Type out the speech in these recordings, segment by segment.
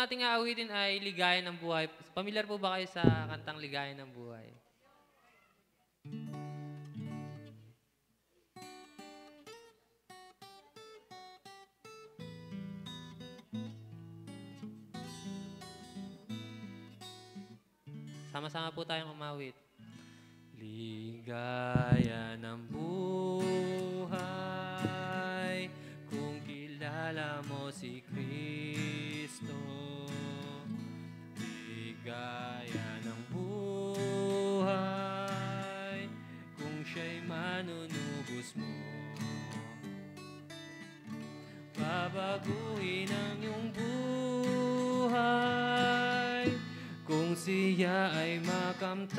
nating aawitin ay Ligaya ng Buhay. Pamilyar po ba kayo sa kantang Ligaya ng Buhay? Sama-sama po tayong umawit. Ligaya ng buhay kung kilala mo si Kristo. Ligaya ng buhay kung siya'y manunubos mo. Babaguhin ang iyong buhay kung siya ay makamtan.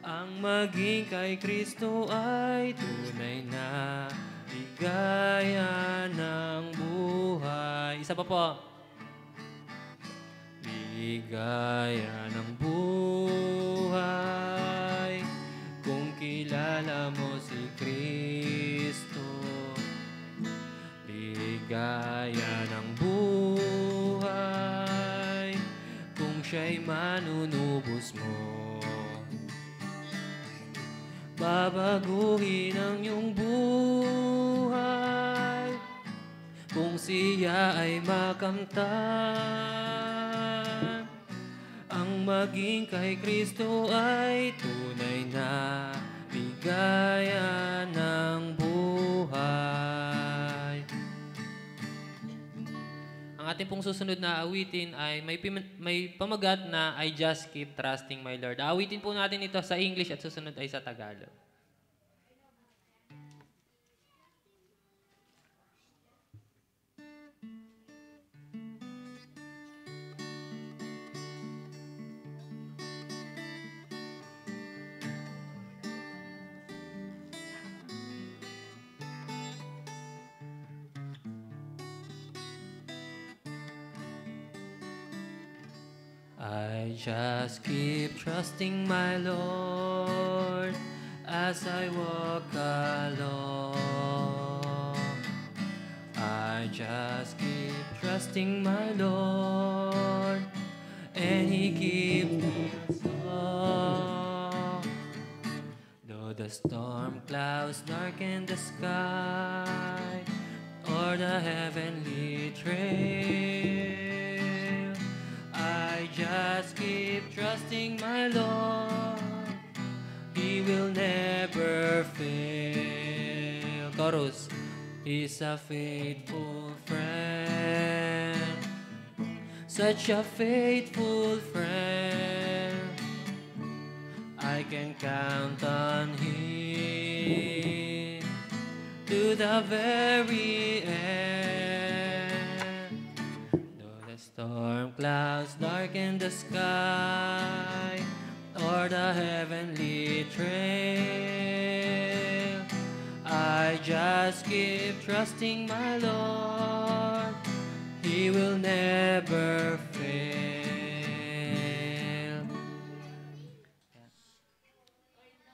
Ang maging kay Kristo ay tunay na ligaya ng buhay. Isa pa po. Ligaya ng buhay kung kilala mo si Kristo. Ligaya ng buhay kung siya'y manunubos mo. Babaguhin ang iyong buhay kung siya ay makamtan. Ang maging kay Kristo ay tunay na ligaya ng buhay. Ang ating pong susunod na awitin ay may pamagat na I Just Keep Trusting My Lord. Awitin po natin ito sa English at susunod ay sa Tagalog. I just keep trusting my Lord as I walk along. I just keep trusting my Lord, and He keeps me strong. Though the storm clouds darken the sky, or the heavenly trail, I just keep trusting my Lord. He will never fail. Chorus. He's a faithful friend, such a faithful friend. I can count on Him to the very end. Though the storm clouds darken the sky, or the heavenly trail, I just keep trusting my Lord. He will never fail.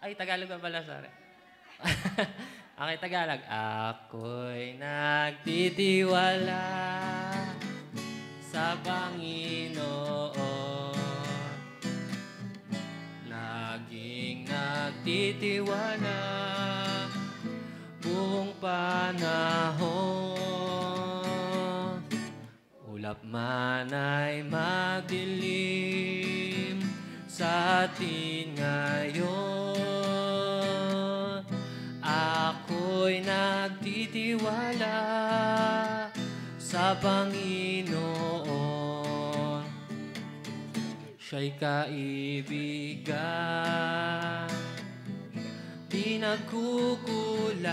Ay, Tagalog ba pala, sorry. Okay, Tagalog. Ako'y nagtitiwala sa Panginoon. Laging nagtitiwala buong panahon. Ulap man ay magdilim sa atin ngayon, ako'y nagtitiwala sa Panginoon. Siya'y kaibigan, di nagkukulang,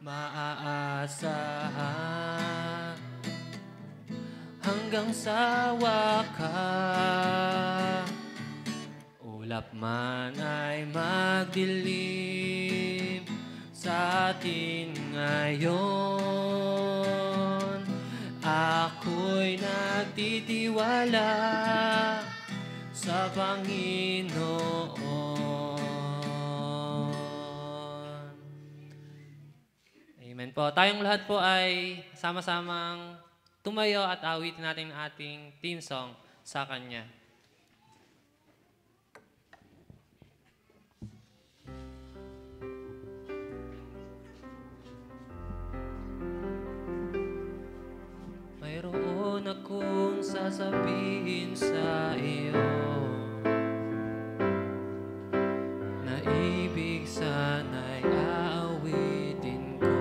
maaasahan hanggang sa wakas. Ulap man ay magdilim sa atin ngayon, ako'y nagtitiwala sa Panginoon. Amen. po, tayong lahat po ay sama-samang tumayo at awitin natin ang ating team song sa Kanya. Mayroon akong sasabihin sa iyo na ibig sana'y aawitin ko.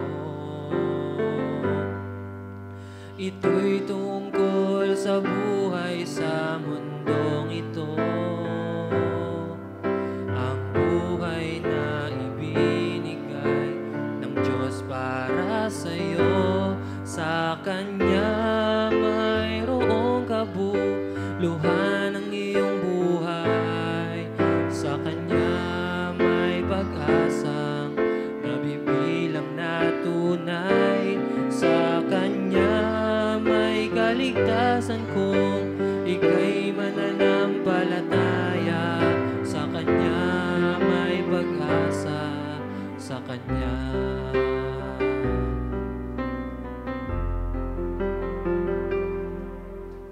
Ito'y tungkol sa buhay sa mundong ito, ang buhay na ibinigay ng Diyos para sa'yo. Sa Kanya mayroong kabuluhan ang iyong buhay. Sa Kanya may pag-asang nabibilang na tunay. Sa Kanya may kaligtasan kung ika'y mananampalataya. Sa Kanya may pag-asa. Sa Kanya.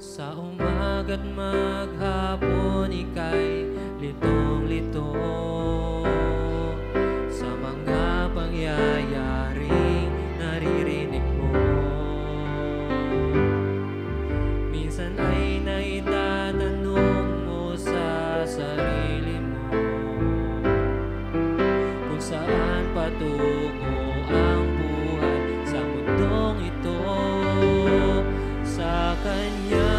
Sa umaga't maghapon ika'y litong-lito sa mga pangyayaring naririnig mo. Minsan ay naitatanong mo sa sarili mo kung saan patungo ang buhay sa mundong ito. Sa Kanya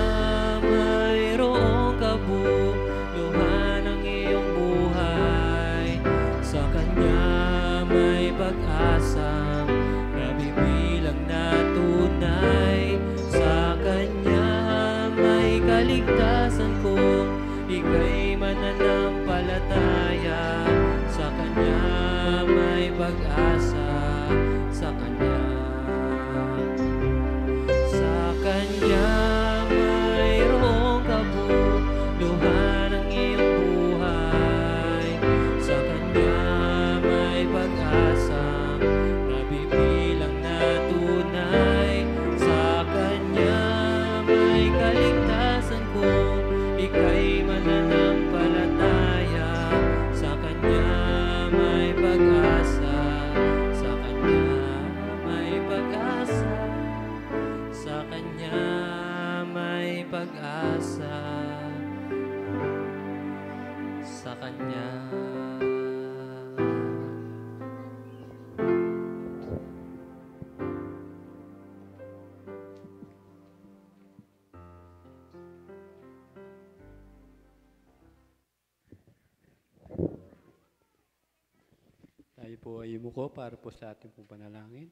mayroong kabuluhan ang iyong buhay. Sa Kanya may pag-asang nabibilang na tunay. Sa Kanya may kaligtasan kung ika'y mananampalataya. Sa Kanya may pag-asa. Sa Kanya. Sa Kanya mayroong kabuluhan ang iyong buhay. Sa Kanya may pag-asang nabibilang na tunay. Sa Kanya may kaligtasan kung ika'y mananampalataya. Sa Kanya may pag-asa. Sa Kanya may pag-asa. Sa Kanya may pag-asa. Sa Kanya. Tayo po ay yumuko para po sa ating pong panalangin.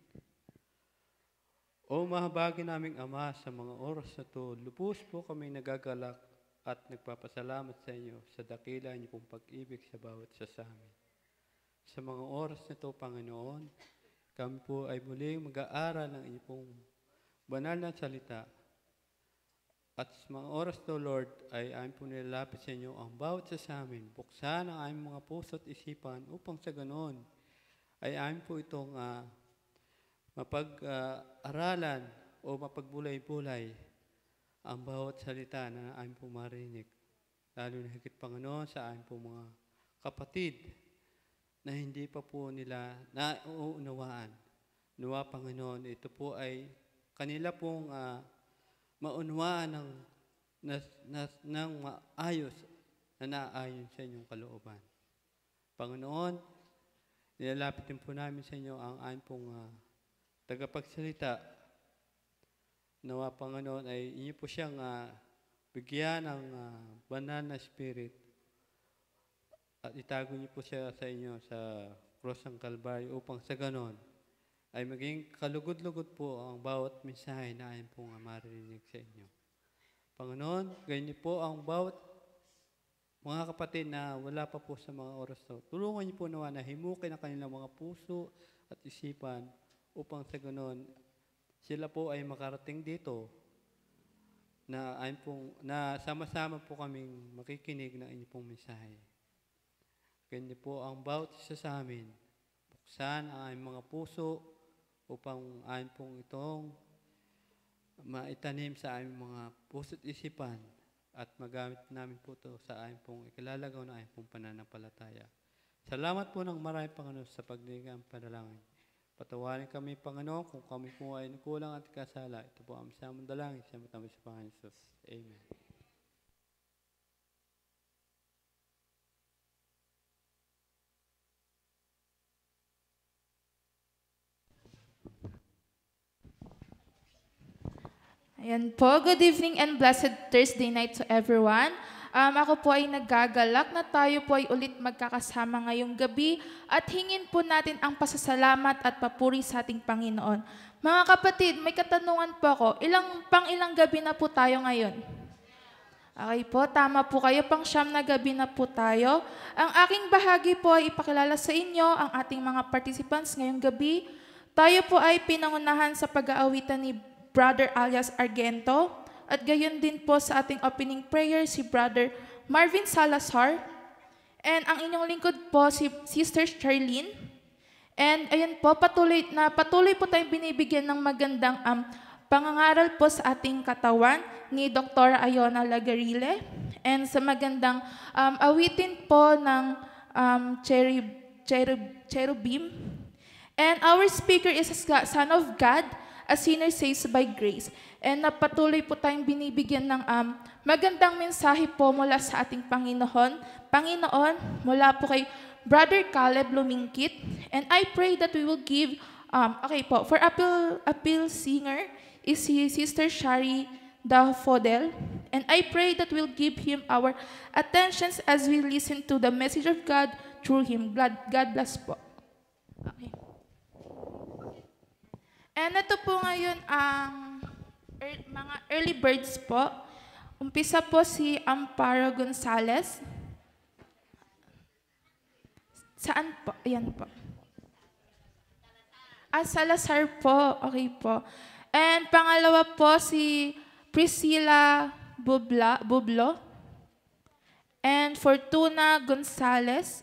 O mahabagin naming Ama, sa mga oras na ito, lubos po kami nagagalak at nagpapasalamat sa inyo sa dakila niyo pong pag-ibig sa bawat isa sa amin. Sa mga oras na ito, Panginoon, kami po ay muling mag-aaral ng inyong pong banal na salita. At sa mga oras na ito, Lord, ay amin po nilalapit sa inyo ang bawat isa sa amin. Buksan ang aming mga puso at isipan upang sa ganoon ay amin po itong mapag-aralan o mapagbulay-bulay ang bawat salita na aming po marinig. Lalo na higit, Panginoon, sa aming po mga kapatid na hindi pa po nila nauunawaan. Nawa, Panginoon, ito po ay kanila pong maunawaan ng maayos na naayon sa inyong kalooban. Panginoon, nilalapit din po namin sa inyo ang aming pong tagapagsalita. Nawa, Panginoon, ay inyo po siyang bigyan ng banal na spirit at itago niyo po siya sa inyo sa cross ng Kalbaryo upang sa ganon ay maging kalugod-lugod po ang bawat mensahe na ayon pong maririnig sa inyo. Panginoon, ganyan po ang bawat mga kapatid na wala pa po sa mga oras to. Tulungan niyo po nawa na himukin ang kanilang mga puso at isipan upang sa ganon sila po ay makarating dito na ayon pong na sama-sama po kaming makikinig ng inyong pong mensahe. Ganyan po ang bawat isa sa amin. Buksan ang aming mga puso upang ayon pong itong maitanim sa aming mga puso't isipan at magamit namin po ito sa aming pong ikilalagaw na aming pong pananampalataya. Salamat po ng marami, Panginoon, sa pagdinig ang panalangin. Patawarin kami, Panginoon, kung kami po ay kulang at kasala. Ito po ang samang dalangin sa matamis sa Panginoon Jesus. Amen. Ayan po, good evening and blessed Thursday night to everyone. Ako po ay nagagalak na tayo po ay ulit magkakasama ngayong gabi at hingin po natin ang pasasalamat at papuri sa ating Panginoon. Mga kapatid, may katanungan po ako, ilang gabi na po tayo ngayon? Okay po, tama po kayo, pang-siyam na gabi na po tayo. Ang aking bahagi po ay ipakilala sa inyo ang ating mga participants ngayong gabi. Tayo po ay pinangunahan sa pag-aawitan ni Brother Alias Argento, at gayon din po sa ating opening prayer si Brother Marvin Salazar, and ang inyong lingkod po si Sister Charlene. And ayan po, patuloy po tayong binibigyan ng magandang pangangaral po sa ating katawan ni Dr. Iona Lagarile, and sa magandang awitin po ng cherubim. And our speaker is a Son of God, a sinner saved by grace. And napatuloy po tayong binibigyan ng magandang mensahe po mula sa ating Panginoon, mula po kay Brother Caleb Lumingkit. And I pray that we will give, okay po, for appeal singer is si Sister Shari Dafodel. And I pray that we'll give him our attentions as we listen to the message of God through him. God bless po. Okay. And ito po ngayon ang mga early birds po. Umpisa po si Amparo Gonzales. Saan po? Ayan po. Salazar po. Okay po. And pangalawa po si Priscilla Bublo. And Fortuna Gonzales.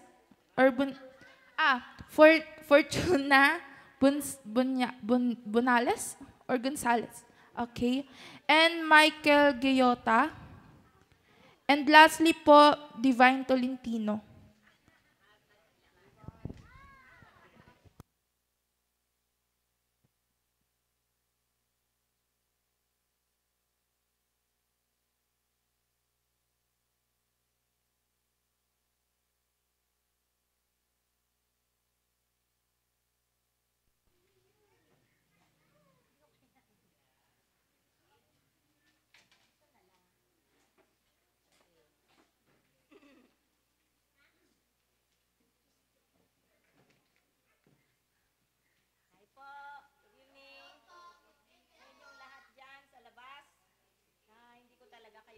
Fortuna Bunales or Gonzales. Okay. And Michael Gayota. And lastly po, Divine Tolentino.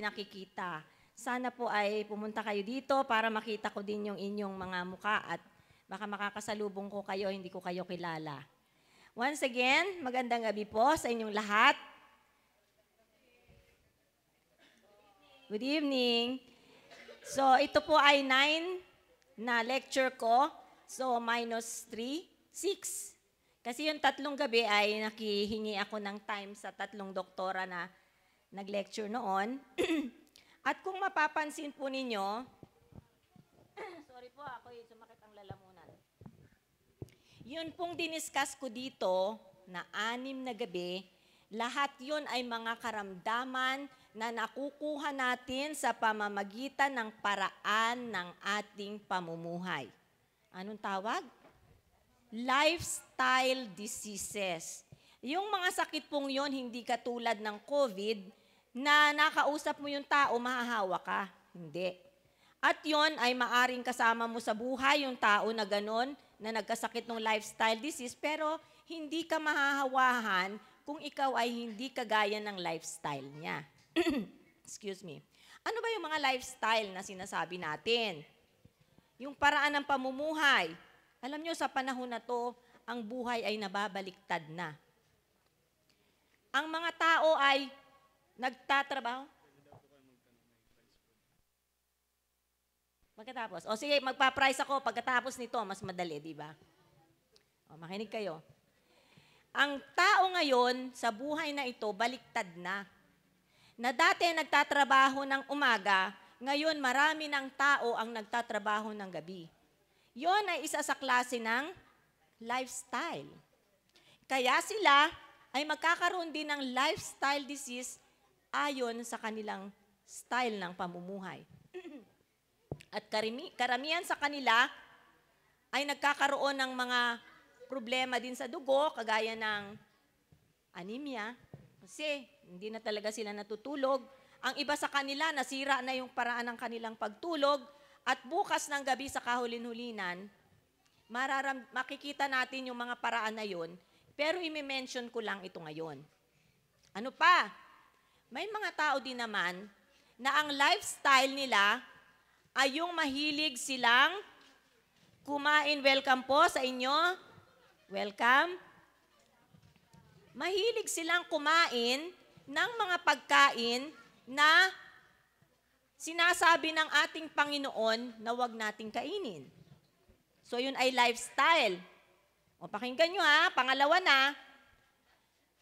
Nakikita. Sana po ay pumunta kayo dito para makita ko din yung inyong mga muka at baka makakasalubong ko kayo, hindi ko kayo kilala. Once again, magandang gabi po sa inyong lahat. Good evening. So, ito po ay 9 na lecture ko. So, -3, 6. Kasi yung 3 gabi ay nakihingi ako ng time sa 3 doktora na nag-lecture noon. At kung mapapansin po ninyo, sorry po, ako sumakit ang lalamunan. Yun pong diniscuss ko dito na 6 na gabi, lahat yun ay mga karamdaman na nakukuha natin sa pamamagitan ng paraan ng ating pamumuhay. Anong tawag? Lifestyle diseases. Yung mga sakit pong yun, hindi katulad ng COVID, na nakausap mo yung tao, mahahawa ka. Hindi. At yon ay maaring kasama mo sa buhay yung tao na ganon, na nagkasakit ng lifestyle disease, pero hindi ka mahahawahan kung ikaw ay hindi kagaya ng lifestyle niya. Excuse me. Ano ba yung mga lifestyle na sinasabi natin? Yung paraan ng pamumuhay. Alam nyo, sa panahon na to, ang buhay ay nababaliktad na. Ang mga tao ay nagtatrabaho. Pagkatapos. O sige, magpa-price ako. Pagkatapos nito, mas madali, di ba? O, makinig kayo. ang tao ngayon sa buhay na ito, baliktad na. Na dati nagtatrabaho ng umaga, ngayon marami ng tao ang nagtatrabaho ng gabi. Yon ay isa sa klase ng lifestyle. Kaya sila ay magkakaroon din ng lifestyle disease ayon sa kanilang style ng pamumuhay. At karamihan sa kanila ay nagkakaroon ng mga problema din sa dugo, kagaya ng anemia, kasi hindi na talaga sila natutulog. Ang iba sa kanila, nasira na yung paraan ng kanilang pagtulog, at bukas ng gabi sa kahulin-hulinan, makikita natin yung mga paraan na yun, pero i-mention ko lang ito ngayon. Ano pa? May mga tao din naman na ang lifestyle nila ay yung mahilig silang kumain. Welcome po sa inyo. Welcome. Mahilig silang kumain ng mga pagkain na sinasabi ng ating Panginoon na huwag nating kainin. So yun ay lifestyle. O pakinggan nyo ha, pangalawa na.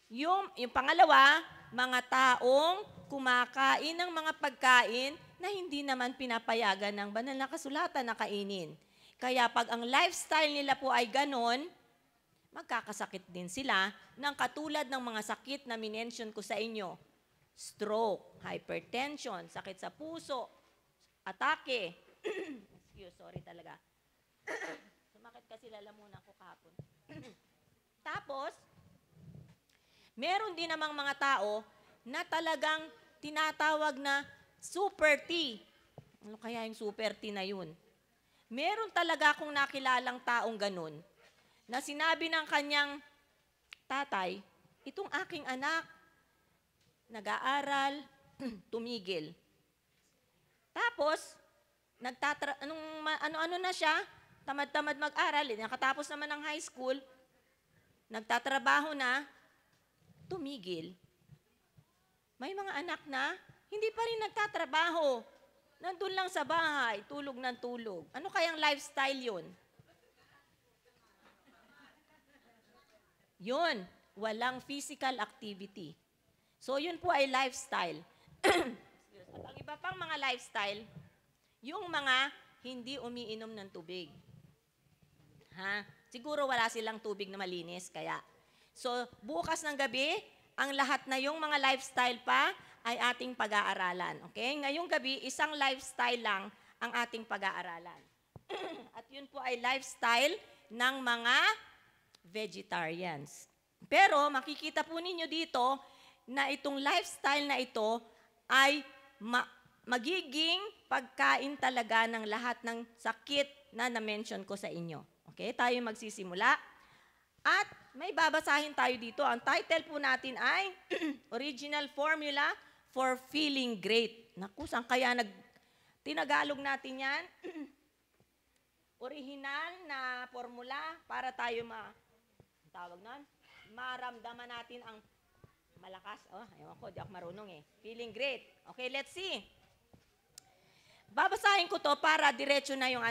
Yung pangalawa, mga taong kumakain ng mga pagkain na hindi naman pinapayagan ng banal na kasulatan na kainin. Kaya pag ang lifestyle nila po ay ganon, magkakasakit din sila ng katulad ng mga sakit na minention ko sa inyo. Stroke, hypertension, sakit sa puso, atake. Sorry talaga. Sumakit kasi lalamunan ko kahapon. Tapos, meron din namang mga tao na talagang tinatawag na super T. Ano kaya yung super T na yun? Meron talaga akong nakilalang taong ganun na sinabi ng kanyang tatay, itong aking anak, nag-aaral, tumigil. Tapos, ano-ano na siya, tamad-tamad mag-aral, nakatapos naman ng high school, nagtatrabaho na, tumigil. May mga anak na, hindi pa rin nagtatrabaho. Nandun lang sa bahay, tulog ng tulog. Ano kayang lifestyle yun? Yun, walang physical activity. So yun po ay lifestyle. At ang iba pang mga lifestyle, yung mga hindi umiinom ng tubig. Siguro wala silang tubig na malinis, kaya. So bukas ng gabi, ang lahat na yung mga lifestyle pa ay ating pag-aaralan. Okay? Ngayong gabi, isang lifestyle lang ang ating pag-aaralan. At yun po ay lifestyle ng mga vegetarians. Pero makikita po ninyo dito na itong lifestyle na ito ay magiging pagkain talaga ng lahat ng sakit na na-mention ko sa inyo. Okay? Tayo magsisimula. At may babasahin tayo dito. Ang title po natin ay Original Formula for Feeling Great. Naku, saan kaya tinagalog natin yan? Original na formula para tayo maramdaman natin ang malakas. Ewan ko, di ako marunong eh. Feeling great. Okay, let's see. Babasahin ko to para diretso na yung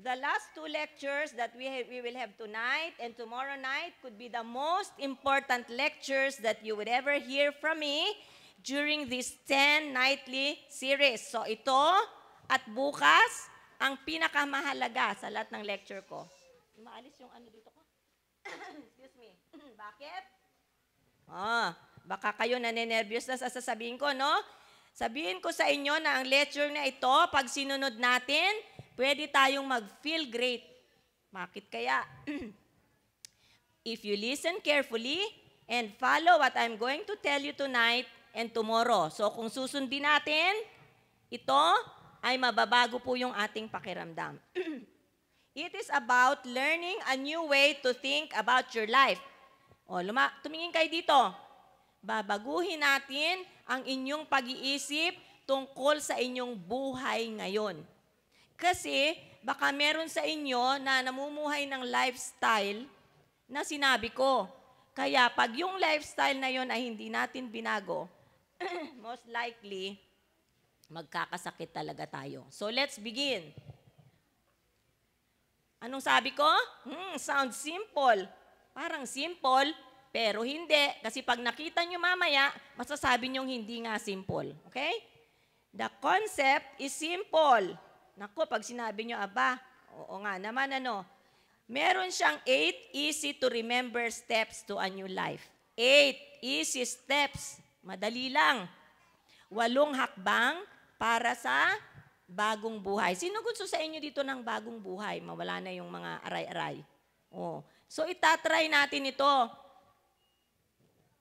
The last two lectures that we will have tonight and tomorrow night could be the most important lectures that you would ever hear from me during this 10 nightly series. So ito at bukas ang pinakamahalaga sa lahat ng lecture ko. Maalis yung dito ko. Excuse me. Bakit? Baka kayo nanenervyos na sa sasabihin ko, no? Sabihin ko sa inyo na ang lecture na ito, pag sinunod natin, pwede tayong mag-feel great. Bakit kaya? If you listen carefully and follow what I'm going to tell you tonight and tomorrow. So kung susundin natin, ito ay mababago po yung ating pakiramdam. It is about learning a new way to think about your life. Tumingin kayo dito. Babaguhin natin ang inyong pag-iisip tungkol sa inyong buhay ngayon. Kasi baka meron sa inyo na namumuhay ng lifestyle na sinabi ko. Kaya pag yung lifestyle na yon ay hindi natin binago, most likely, magkakasakit talaga tayo. So let's begin. Anong sabi ko? Sounds simple. Parang simple, pero hindi. Kasi pag nakita nyo mamaya, masasabi nyo hindi nga simple. Okay? The concept is simple. Naku, pag sinabi nyo, aba, oo nga naman meron siyang 8 easy to remember steps to a new life. 8 easy steps. Madali lang. 8 hakbang para sa bagong buhay. Sino gusto sa inyo dito ng bagong buhay? Mawala na yung mga aray-aray. Oh. So, itatry natin ito.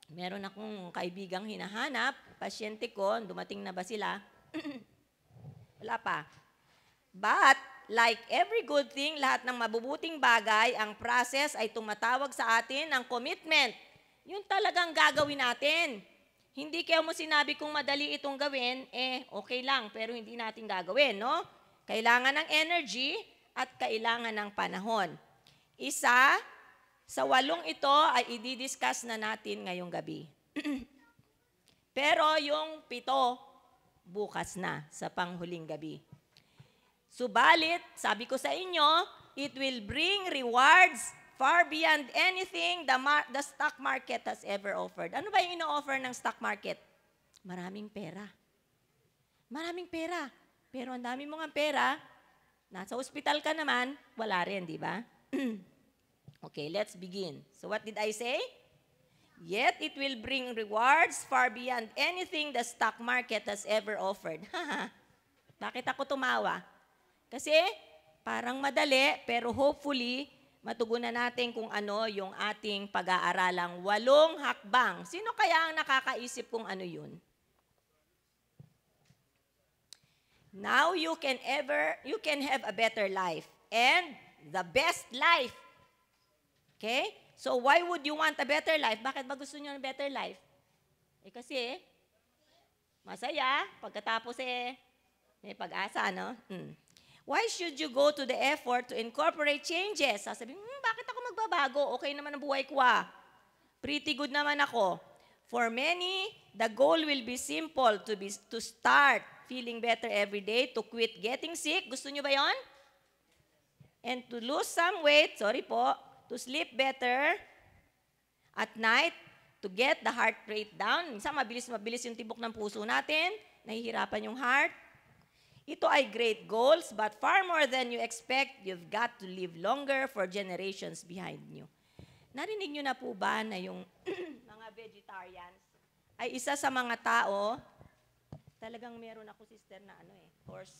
Meron akong kaibigang hinahanap. Pasyente ko, dumating na ba sila? Wala pa. But, like every good thing, lahat ng mabubuting bagay, ang process ay tumatawag sa atin ng commitment. Yun talagang gagawin natin. Hindi kaya mo sinabi kung madali itong gawin, okay lang, pero hindi natin gagawin, no? Kailangan ng energy at kailangan ng panahon. Isa sa 8 ito ay i-discuss na natin ngayong gabi. Pero yung 7, bukas na sa panghuling gabi. Subalit, sabi ko sa inyo, it will bring rewards far beyond anything the stock market has ever offered. Ano ba yung ino-offer ng stock market? Maraming pera. Maraming pera. Pero ang dami mong pera, nasa ospital ka naman, wala rin, di ba? Okay, let's begin. So what did I say? Yet it will bring rewards far beyond anything the stock market has ever offered. Bakit ako tumawa? Kasi parang madali, pero hopefully, matugunan natin kung ano yung ating pag-aaralang 8 hakbang. Sino kaya ang nakakaisip kung ano yun? Now you can have a better life and the best life. Okay? So why would you want a better life? Bakit ba gusto niyo ng better life? Kasi masaya, pagkatapos may pag-asa, no? Why should you go to the effort to incorporate changes? Sasabihin, bakit ako magbabago? Okay naman ang buhay ko Pretty good naman ako. For many, the goal will be simple, to start feeling better every day, to quit getting sick. Gusto nyo ba yon? And to lose some weight, to sleep better at night, to get the heart rate down. Minsan mabilis yung tibok ng puso natin, nahihirapan yung heart. Ito ay great goals, but far more than you expect, you've got to live longer for generations behind you. Narinig nyo na po ba na yung mga vegetarians ay isa sa mga tao, talagang meron ako sister na horse.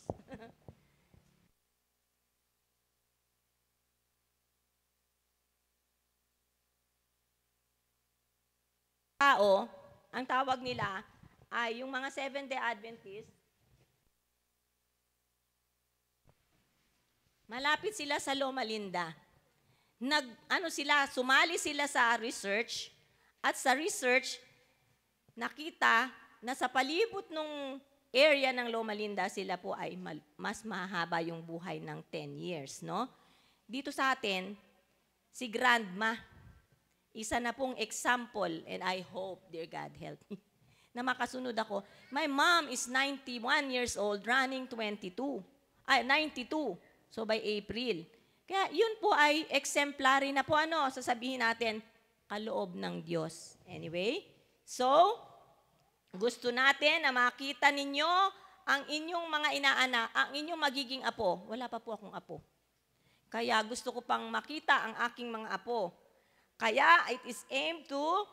Tao, ang tawag nila ay yung mga Seventh-day Adventists. Malapit sila sa Loma Linda. Sumali sila sa research, at sa research, nakita na sa palibot ng area ng Loma Linda, sila po ay mas mahaba yung buhay ng 10 years, no? Dito sa atin, si Grandma, isa na pong example, and I hope, dear God, help me, na makasunod ako. My mom is 91 years old, running 92. So by April. Kaya yun po ay exemplary na po sasabihin natin, kaloob ng Diyos. Anyway, so, gusto natin na makita ninyo ang inyong mga inaanak, ang inyong magiging apo. Wala pa po akong apo. Kaya gusto ko pang makita ang aking mga apo. Kaya it is aimed to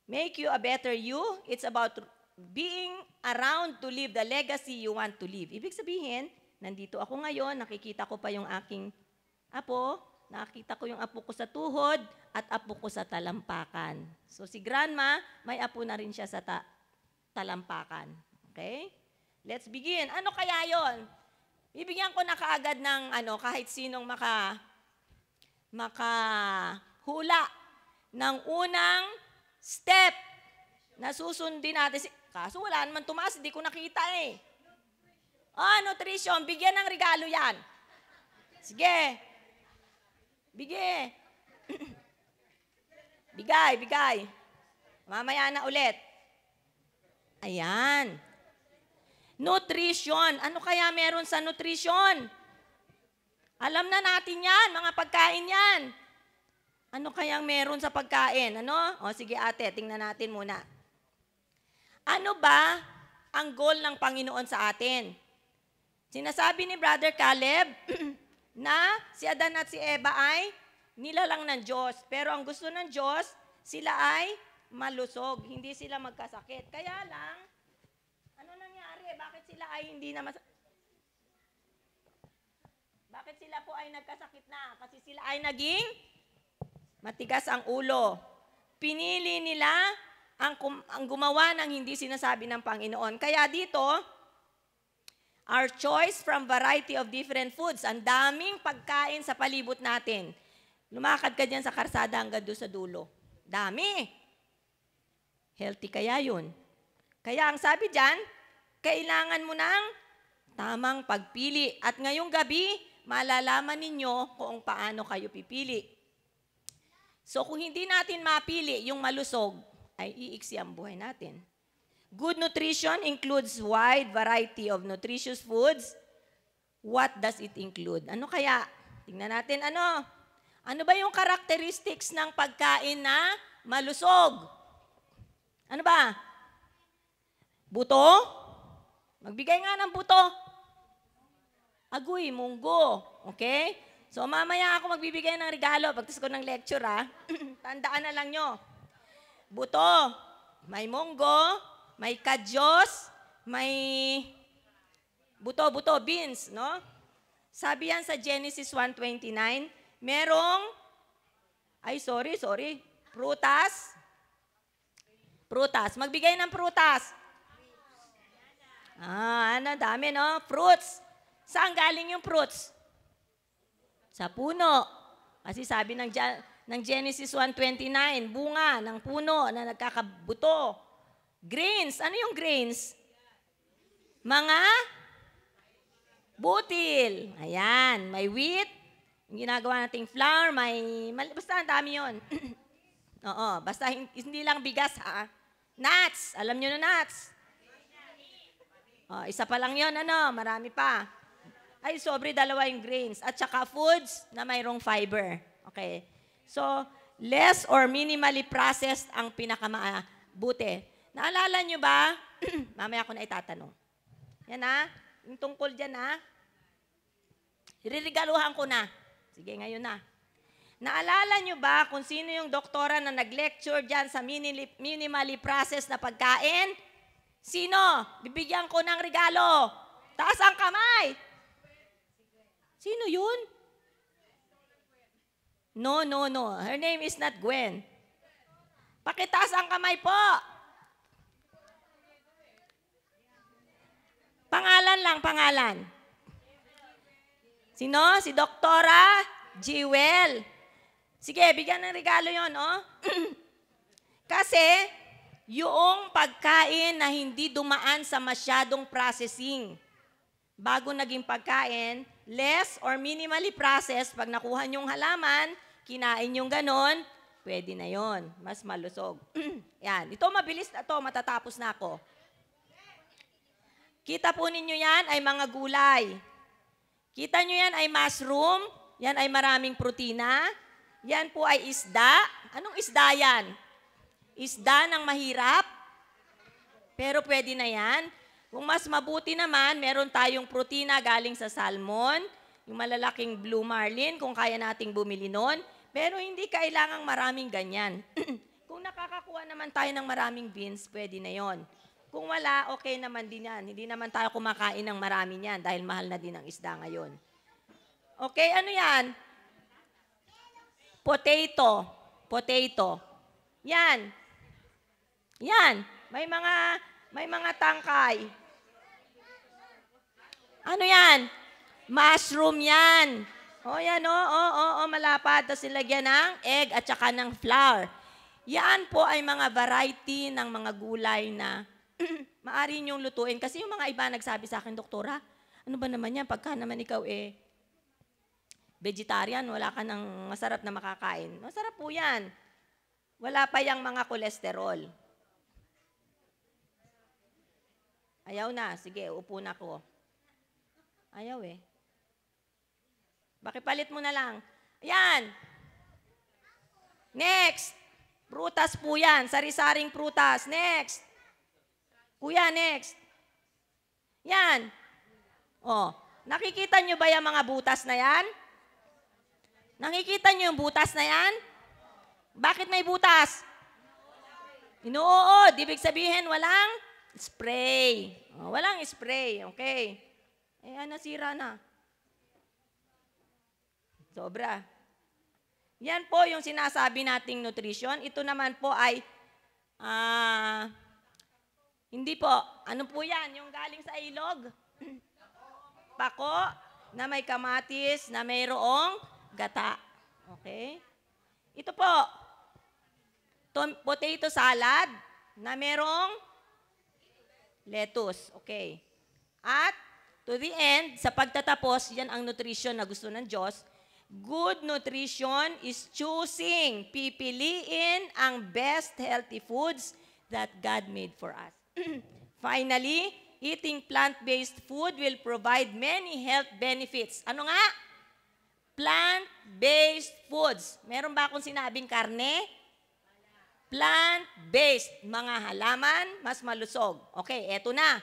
make you a better you. It's about being around to live the legacy you want to live. Ibig sabihin, nandito ako ngayon, nakikita ko pa yung aking apo, nakikita ko yung apo ko sa tuhod at apo ko sa talampakan. So si Grandma, may apo na rin siya sa talampakan. Okay? Let's begin. Ano kaya yon? Bibigyan ko na kaagad ng kahit sinong makahula ng unang step na susundin natin. Kaso wala naman tumaas, hindi ko nakita nutrition. Bigyan ng regalo yan. Sige. Bigay. Mamaya na ulit. Ayan. Nutrition. Ano kaya meron sa nutrition? Alam na natin yan, mga pagkain yan. Ano kayang meron sa pagkain? Ano? O sige ate, tingnan natin muna. Ano ba ang goal ng Panginoon sa atin? Sinasabi ni Brother Caleb na si Adan at si Eva ay nilalang ng Diyos. Pero ang gusto ng Diyos, sila ay malusog. Hindi sila magkasakit. Kaya lang, ano nangyari? Bakit sila ay hindi na Bakit sila po ay nagkasakit na? Kasi sila ay naging matigas ang ulo. Pinili nila ang gumawa ng hindi sinasabi ng Panginoon. Kaya dito, our choice from variety of different foods. Ang daming pagkain sa palibot natin. Lumakad ka dyan sa karsada hanggang doon sa dulo. Dami. Healthy kaya yun. Kaya ang sabi dyan, kailangan mo ng tamang pagpili. At ngayong gabi, malalaman ninyo kung paano kayo pipili. So kung hindi natin mapili yung malusog, ay iiksi ang buhay natin. Good nutrition includes wide variety of nutritious foods. What does it include? Ano kaya? Tingnan natin ano. Ano ba yung characteristics ng pagkain na malusog? Ano ba? Buto? Magbigay nga ng buto. Agoy, munggo. Okay? So mamaya ako magbibigay ng regalo pagtas ko ng lecture ha. Tandaan na lang nyo. Buto, may munggo, may kadyos, may buto, beans, no? Sabi yan sa Genesis 1:29, merong, prutas. Prutas. Magbigay ng prutas. Dami, no? Fruits. Saan galing yung fruits? Sa puno. Kasi sabi ng Genesis 1:29, bunga ng puno na nagkakabuto. Grains. Ano yung grains? Mga butil. Ayan. May wheat. Yung ginagawa nating flour. Basta ang dami yun. Oo. Basta hindi lang bigas, ha? Nuts. Alam nyo na nuts. Isa pa lang yun, marami pa. Ay, dalawa yung grains. At saka foods na mayroong fiber. Okay. So, less or minimally processed ang pinakamabuti. Naalala nyo ba? Mamaya ko na itatanong. Yan yung tungkol dyan Iririgaluhan ko na. Sige, ngayon na. Naalala nyo ba kung sino yung doktora na nag-lecture dyan sa minimally processed na pagkain? Sino? Bibigyan ko ng regalo. Taas ang kamay. Sino yun? No. Her name is not Gwen. Pakitaas ang kamay po. Pangalan. Sino? Si Doktora Jewel. Sige, bigyan ng regalo yon, Kasi, yung pagkain na hindi dumaan sa masyadong processing, bago naging pagkain, less or minimally processed, pag nakuha nyong halaman, kinain yung ganon, pwede na yon, mas malusog. Yan, ito mabilis na to, matatapos na ako. Kita po ninyo yan ay mga gulay. Kita nyo yan ay mushroom, yan ay maraming protina, yan po ay isda. Anong isda yan? Isda ng mahirap, pero pwede na yan. Kung mas mabuti naman, meron tayong protina galing sa salmon, yung malalaking blue marlin, kung kaya nating bumili nun. Pero hindi kailangang maraming ganyan. Kung nakakakuha naman tayo ng maraming beans, pwede na yon. Kung wala, okay naman din yan. Hindi naman tayo kumakain ng marami niyan dahil mahal na din ang isda ngayon. Okay, ano yan? Potato. Yan. May mga tangkay. Ano yan? Mushroom yan. Yan malapad. Tapos silagyan ng egg at saka ng flour. Yan po ay mga variety ng mga gulay na maaari niyong lutuin. Kasi yung mga iba nagsabi sa akin, Doktora, ano ba naman yan? Pagka naman ikaw vegetarian, wala ka ng masarap na makakain. Masarap po yan. Wala pa yung mga kolesterol. Ayaw na. Sige, upo na ko. Ayaw Pakipalit mo na lang. Ayan. Next. Prutas po yan. Sari-saring prutas. Next. Kuya, next. Yan. Oh, nakikita nyo ba yung mga butas na yan? Nakikita nyo yung butas na yan? Bakit may butas? Inuod. Ibig sabihin, walang spray. Oh, walang spray. Okay. Nasira na. Sobra. Yan po yung sinasabi nating nutrition. Ito naman po ay, hindi po. Ano po yan? Yung galing sa ilog? Pako na may kamatis na mayroong gata. Okay? Ito po. Potato salad na mayroong lettuce. Okay. At to the end, sa pagtatapos, yan ang nutrition na gusto ng Diyos. Good nutrition is choosing, pipiliin ang best healthy foods that God made for us. Finally, eating plant-based food will provide many health benefits. Ano nga? Plant-based foods. Meron ba akong sinabing karne? Plant-based. Mga halaman, mas malusog. Okay, eto na.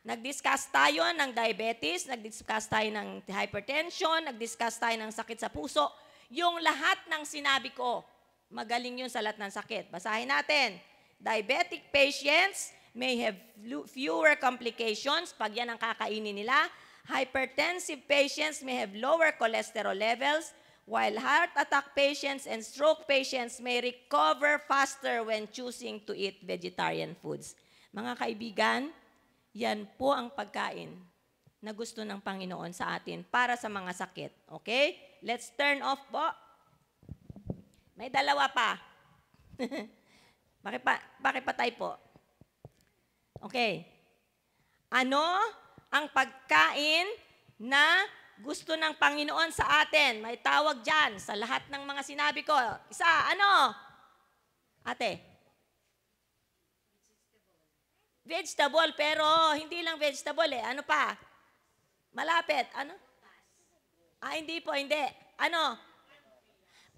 Nag-discuss tayo ng diabetes, nag-discuss tayo ng hypertension, nag-discuss tayo ng sakit sa puso. Yung lahat ng sinabi ko, magaling yun sa lahat ng sakit. Basahin natin. Diabetic patients may have fewer complications pag yan ang kakainin nila. Hypertensive patients may have lower cholesterol levels, while heart attack patients and stroke patients may recover faster when choosing to eat vegetarian foods. Mga kaibigan, yan po ang pagkain na gusto ng Panginoon sa atin para sa mga sakit. Okay? Let's turn off po. May dalawa pa. Pakipatay po. Okay. Ano ang pagkain na gusto ng Panginoon sa atin? May tawag dyan sa lahat ng mga sinabi ko. Isa, ano? Ate? Vegetable, pero hindi lang vegetable eh. Ano pa? Malapit. Ano? Hindi po, hindi. Ano?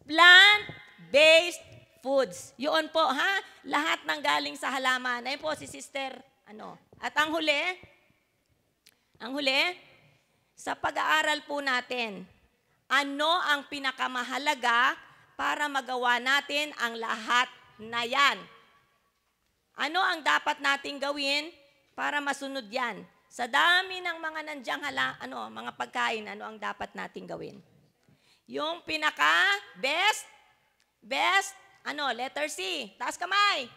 Plant-based foods. Yun po, ha? Lahat ng galing sa halaman. Ayun po si Sister, ano? At ang huli, sa pag-aaral po natin, ano ang pinakamahalaga para magawa natin ang lahat na yan? Ano ang dapat nating gawin para masunod yan? Sa dami ng mga nandiyan mga pagkain, ano ang dapat nating gawin? Yung pinaka-best, letter C. Taas kamay.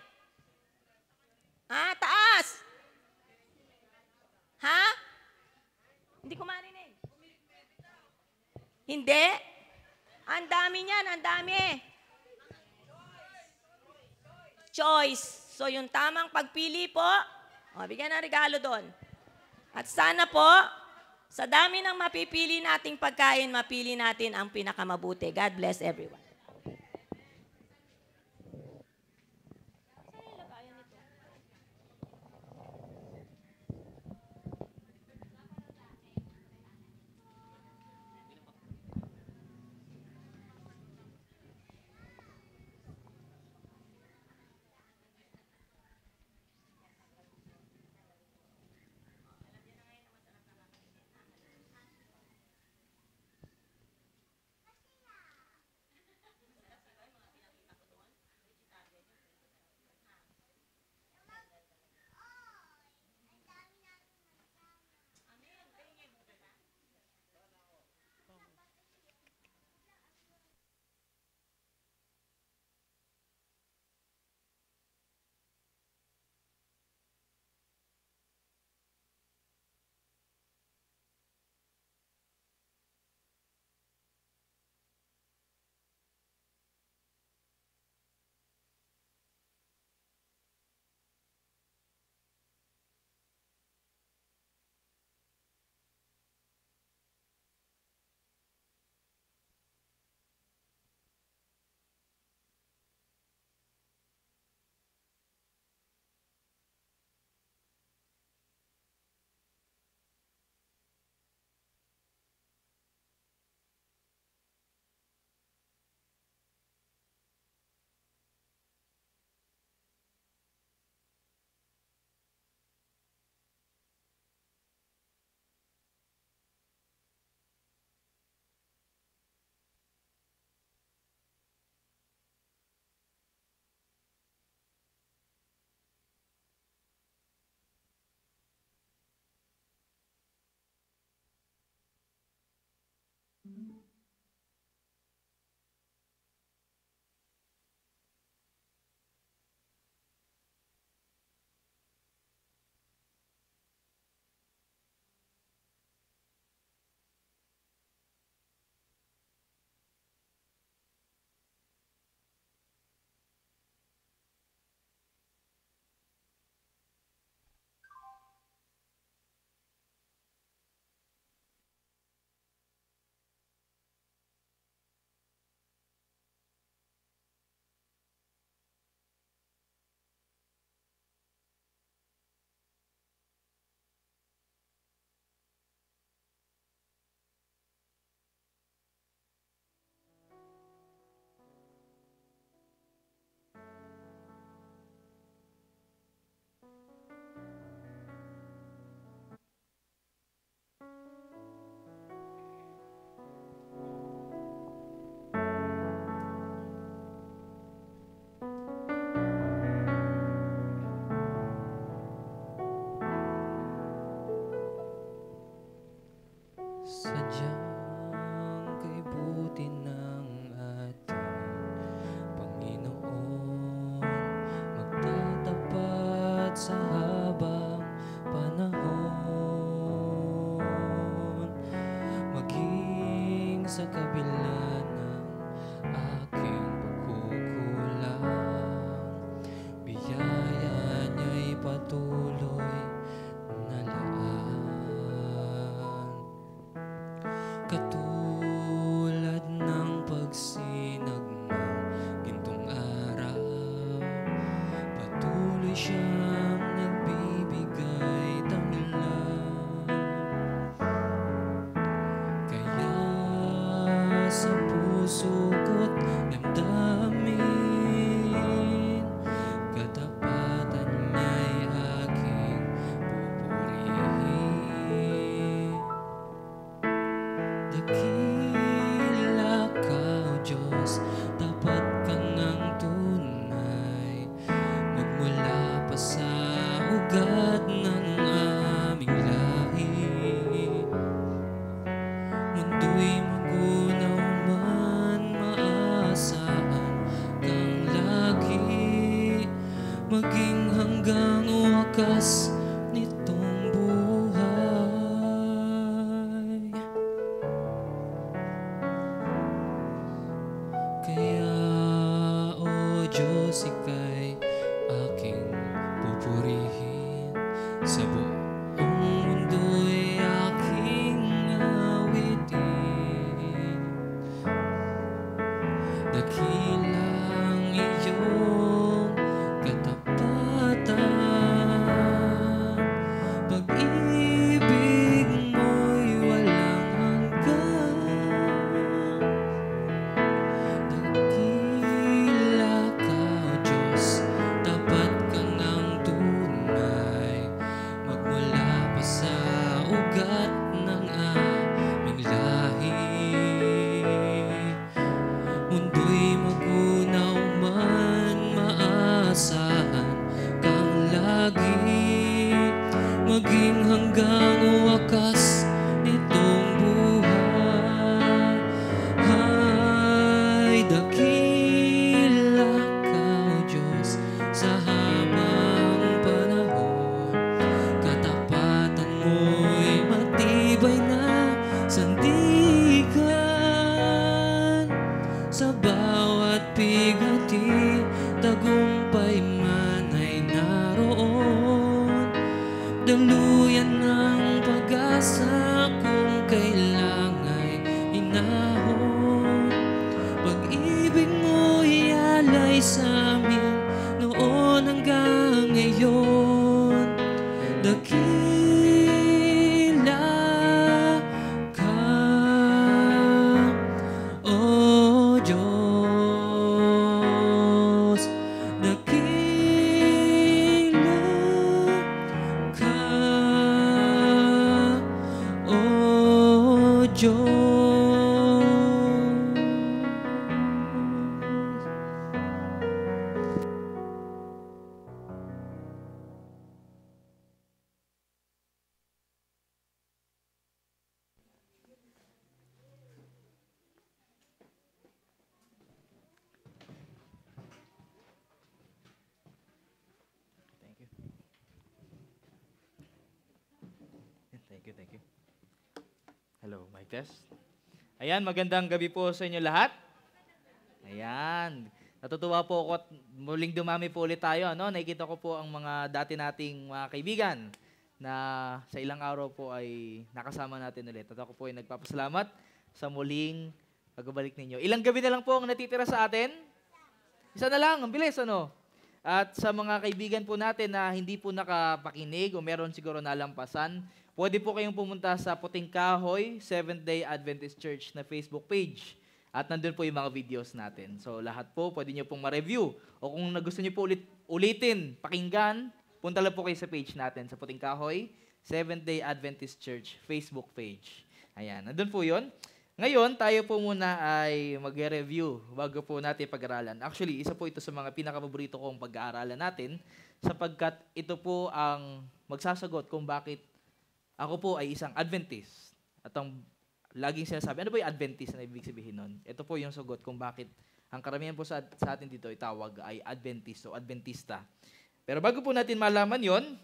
Taas. Ha? Hindi ko marinig. Hindi. Ang dami niyan, ang dami. Choice. So, yung tamang pagpili po, bigyan ng regalo doon. At sana po, sa dami ng mapipili nating pagkain, mapili natin ang pinakamabuti. God bless everyone. ugat ng aming lahi. Mundo'y magunaw man, maasahan kang lagi, maging hanggang wakas nitong buhay. Kaya, O Diyos, ika'y aking pupurihin, sa buong mundo'y aking awitin. Dakilang iyong katapatan, pag-ibig mo'y walang hanggan. Dakila ka, O Diyos, tapat ka ng tunay, magmula pa sa ugat ng aming lahi. Mundo'y magunaw man, maasahan kang lagi, maging hanggang wakas nitong buhay. Ay, dakila ka, O Diyos, sa habang panahon. Katapatan mo'y matibay na sandigan. Sa bawat bigati, tagumpay man ay naroon. Daluyan ng pag-asa kung kailang ay hinahon. Pag-ibig mo'y alay sa amin noon hanggang ngayon. Dakila ka, O Diyos. Dakila ka, O Diyos. Thank you. Hello, mic test. Ayan, magandang gabi po sa inyo lahat. Ayan, natutuwa po ako at muling dumami po ulit tayo. Ano? Nakikita ko po ang mga dati nating mga kaibigan na sa ilang araw po ay nakasama natin ulit. At ako po ay nagpapasalamat sa muling pagbabalik ninyo. Ilang gabi na lang po ang natitira sa atin? Isa na lang, ang bilis, ano? At sa mga kaibigan po natin na hindi po nakapakinig o meron siguro nalampasan, pwede po kayong pumunta sa Puting Kahoy Seventh-day Adventist Church na Facebook page. At nandun po yung mga videos natin. So lahat po, pwede nyo pong ma-review. O kung gusto nyo po ulitin, pakinggan, punta lang po kayo sa page natin, sa Puting Kahoy Seventh-day Adventist Church Facebook page. Ayan, nandun po yun. Ngayon, tayo po muna ay mag-review bago po natin pag-aralan. Actually, isa po ito sa mga pinakapaborito kong pag-aaralan natin sapagkat ito po ang magsasagot kung bakit ako po ay isang Adventist. At ang laging sinasabi, ano ba yung Adventist na ibig sabihin nun? Ito po yung sagot kung bakit ang karamihan po sa atin dito itawag ay Adventist o Adventista. Pero bago po natin malaman yon,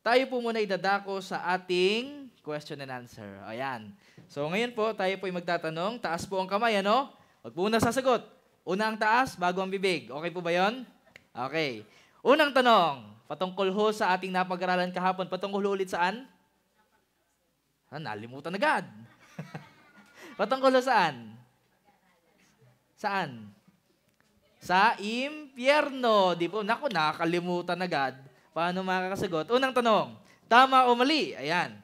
tayo po muna idadako sa ating question and answer. Ayan. So ngayon po, tayo po ay magtatanong. Taas po ang kamay, ano? Huwag po muna sasagot. Una ang taas, bago ang bibig. Okay po ba yon? Okay. Unang tanong, patungkol ho sa ating napag-aralan kahapon. Patungkol ulit saan? Nalimutan agad. Patungkol saan? Saan? Sa impyerno. Di po, naku, nakakalimutan agad. Paano makakasagot? Unang tanong, tama o mali? Ayan.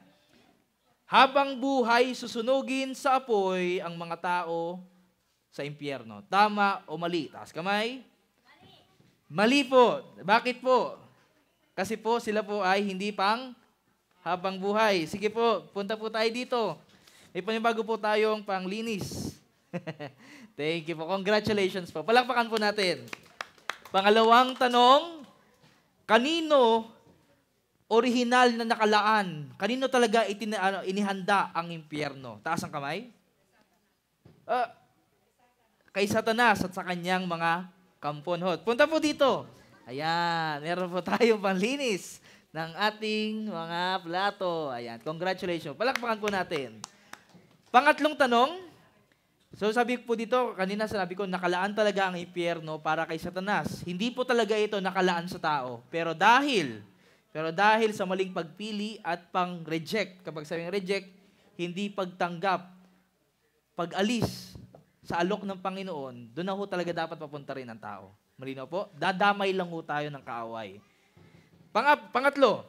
Habang buhay, susunugin sa apoy ang mga tao sa impyerno. Tama o mali? Taas kamay. Mali. Mali po. Bakit po? Kasi po, sila po ay hindi pang habang buhay. Sige po, punta po tayo dito. May panibago po tayong panglinis. Thank you po. Congratulations po. Palakpakan po natin. Pangalawang tanong, kanino orihinal na nakalaan, kanino talaga inihanda ang impyerno? Taas ang kamay. Kay Satanas at sa kanyang mga kamponhot. Punta po dito. Ayan, meron po tayong panlinis ng ating mga plato. Ayan, congratulations. Palakpakan po natin. Pangatlong tanong. So sabi po dito, kanina sinabi ko, nakalaan talaga ang impyerno para kay Satanas. Hindi po talaga ito nakalaan sa tao. Pero dahil sa maling pagpili at pang-reject, kapag sabing reject, hindi pagtanggap, pag-alis sa alok ng Panginoon, doon na ho talaga dapat papunta rin ang tao. Malinaw po? Dadamay lang ho tayo ng kaaway. Pangatlo.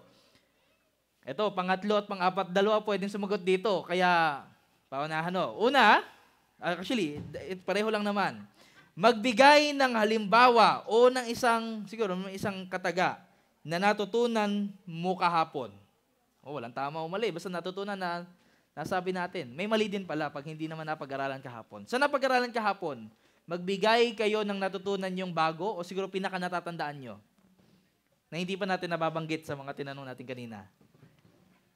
Ito, pangatlo at pang-apat, dalawa pwedeng sumagot dito. Kaya, paunahan ho. Una, actually, pareho lang naman. Magbigay ng halimbawa o ng isang kataga na natutunan mo kahapon. Walang tama o mali. Basta natutunan na nasabi natin. May mali din pala pag hindi naman napag-aralan kahapon. Sa napag-aralan kahapon, magbigay kayo ng natutunan yung bago o siguro pinaka-natatandaan nyo na hindi pa natin nababanggit sa mga tinanong natin kanina.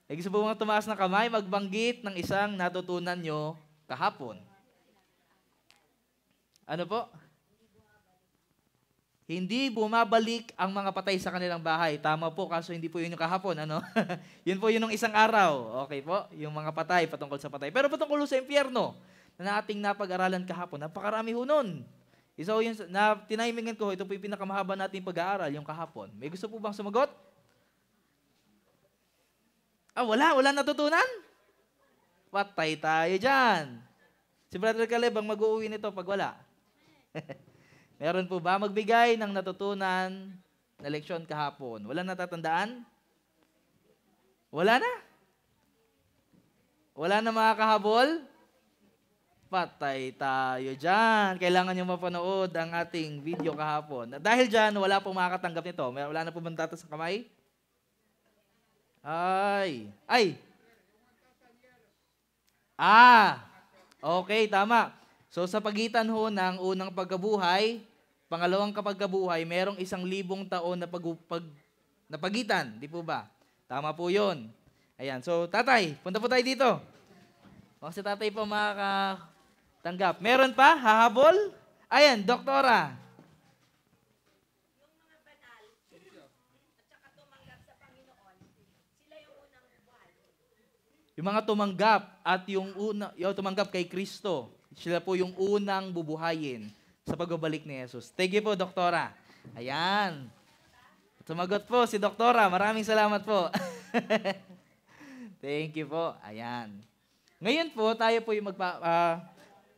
Gusto po mga tumaas ng kamay, magbanggit ng isang natutunan nyo kahapon. Ano po? Hindi bumabalik ang mga patay sa kanilang bahay. Tama po, kaso hindi po yun yung kahapon. Ano? Yun po yun ng isang araw. Okay po? Yung mga patay, patungkol sa patay. Pero patungkol sa impyerno, na ating napag-aralan kahapon, napakarami ho nun. Isa ho yun, na tinimingan ko, ito po yung pinakamahaba nating pag-aaral, yung kahapon. May gusto po bang sumagot? Wala natutunan? Patay tayo dyan. Si Brother Caleb ang mag-uuwi nito pag wala. Meron po ba magbigay ng natutunan na leksyon kahapon? Wala natatandaan? Wala na? Wala na mga kahabol? Patay tayo dyan. Kailangan nyo mapanood ang ating video kahapon. At dahil dyan, wala pong makakatanggap nito. Wala na po bang tatas sa kamay? Ay! Okay, tama. So sa pagitan ho ng unang pagkabuhay, pangalawang pagkabuhay, merong 1,000 taon na pagitan. Di po ba? Tama po yun. Ayan. So tatay, punta po tayo dito. Si tatay po makakatanggap. Meron pa? Hahabol? Ayan, doktora. Yung mga banal at saka tumanggap sa Panginoon, sila yung unang buhay. Yung mga tumanggap at yung tumanggap kay Kristo, sila po yung unang bubuhayin sa pagbabalik ni Jesus. Thank you po, doktora. Ayan. Sumagot po si doktora. Maraming salamat po. Thank you po. Ayan. Ngayon po, tayo po yung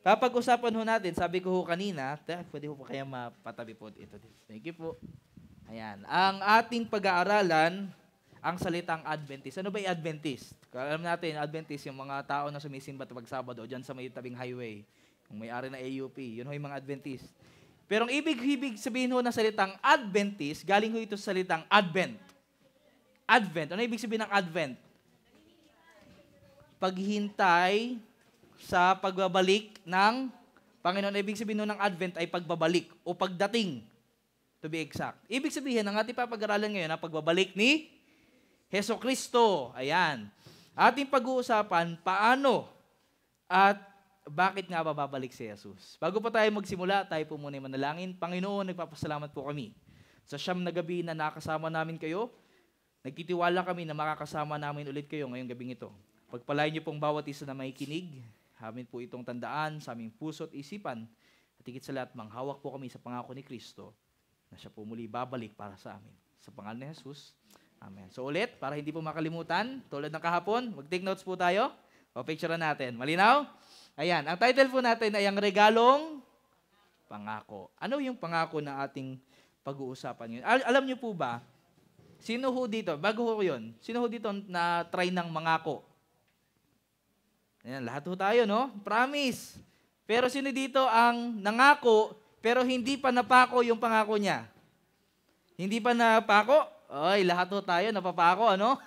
papag-usapan ho natin. Sabi ko ho kanina, pwede ho po kaya mapatabi po ito. Thank you po. Ayan. Ang ating pag-aaralan, ang salitang Adventist. Ano ba yung Adventist? Alam natin, Adventist, yung mga tao na sumisimba pag Sabado dyan sa may tabing highway, yung may-ari na AUP, yun ho yung mga Adventist. Pero ang ibig sabihin ho ng salitang Adventist, galing ho ito sa salitang Advent. Advent. Ano ibig sabihin ng Advent? Paghintay sa pagbabalik ng Panginoon. Ibig sabihin ho ng Advent ay pagbabalik o pagdating, to be exact. Ibig sabihin, ang ating papag-aralan ngayon, ang pagbabalik ni Hesukristo. Ayan. Ating pag-uusapan, paano at bakit nga babalik si Jesus. Bago pa tayo magsimula, tayo po muna manalangin. Panginoon, nagpapasalamat po kami sa siyam na gabi na nakasama namin kayo. Nagtitiwala kami na makakasama namin ulit kayo ngayong gabing ito. Pagpalain niyo pong bawat isa na may kinig. Amin po itong tandaan sa aming puso at isipan. At higit sa lahat, manghawak po kami sa pangako ni Kristo na siya po muli babalik para sa amin. Sa pangalan ni Jesus. Amen. So ulit, para hindi po makalimutan, tulad ng kahapon, mag-take notes po tayo. O-picture natin. Malinaw? Ayan. Ang title po natin ay ang regalong pangako. Ano yung pangako na ating pag-uusapan ngayon? Alam niyo po ba, sino ho dito, bago ho yun, sino ho dito na try ng mangako? Ayan, lahat ho tayo, no? Promise. Pero sino dito ang nangako, pero hindi pa napako yung pangako niya? Hindi pa napako? Oy, lahat ho tayo napapako, ano?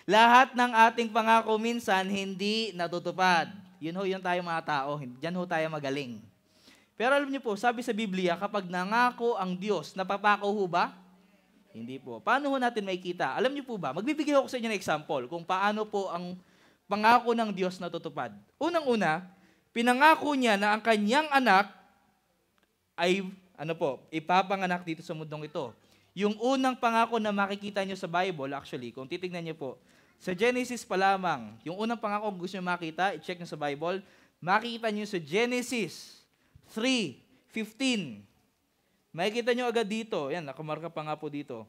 Lahat ng ating pangako minsan hindi natutupad. Yun ho, yun tayo mga tao. Diyan ho tayo magaling. Pero alam niyo po, sabi sa Biblia, kapag nangako ang Diyos, napapako ho ba? Hindi po. Paano ho natin makikita? Alam niyo po ba, magbibigay ako sa inyo ng example kung paano po ang pangako ng Diyos natutupad. Unang-una, pinangako niya na ang kanyang anak ay, ipapanganak dito sa mundong ito. Yung unang pangako na makikita niyo sa Bible, actually, kung titignan niyo po, sa Genesis pa lamang, yung unang pangako kung gusto niyo makita, i-check niyo sa Bible, makikita niyo sa Genesis 3:15. Makikita nyo agad dito. Yan, nakamarka pa nga po dito.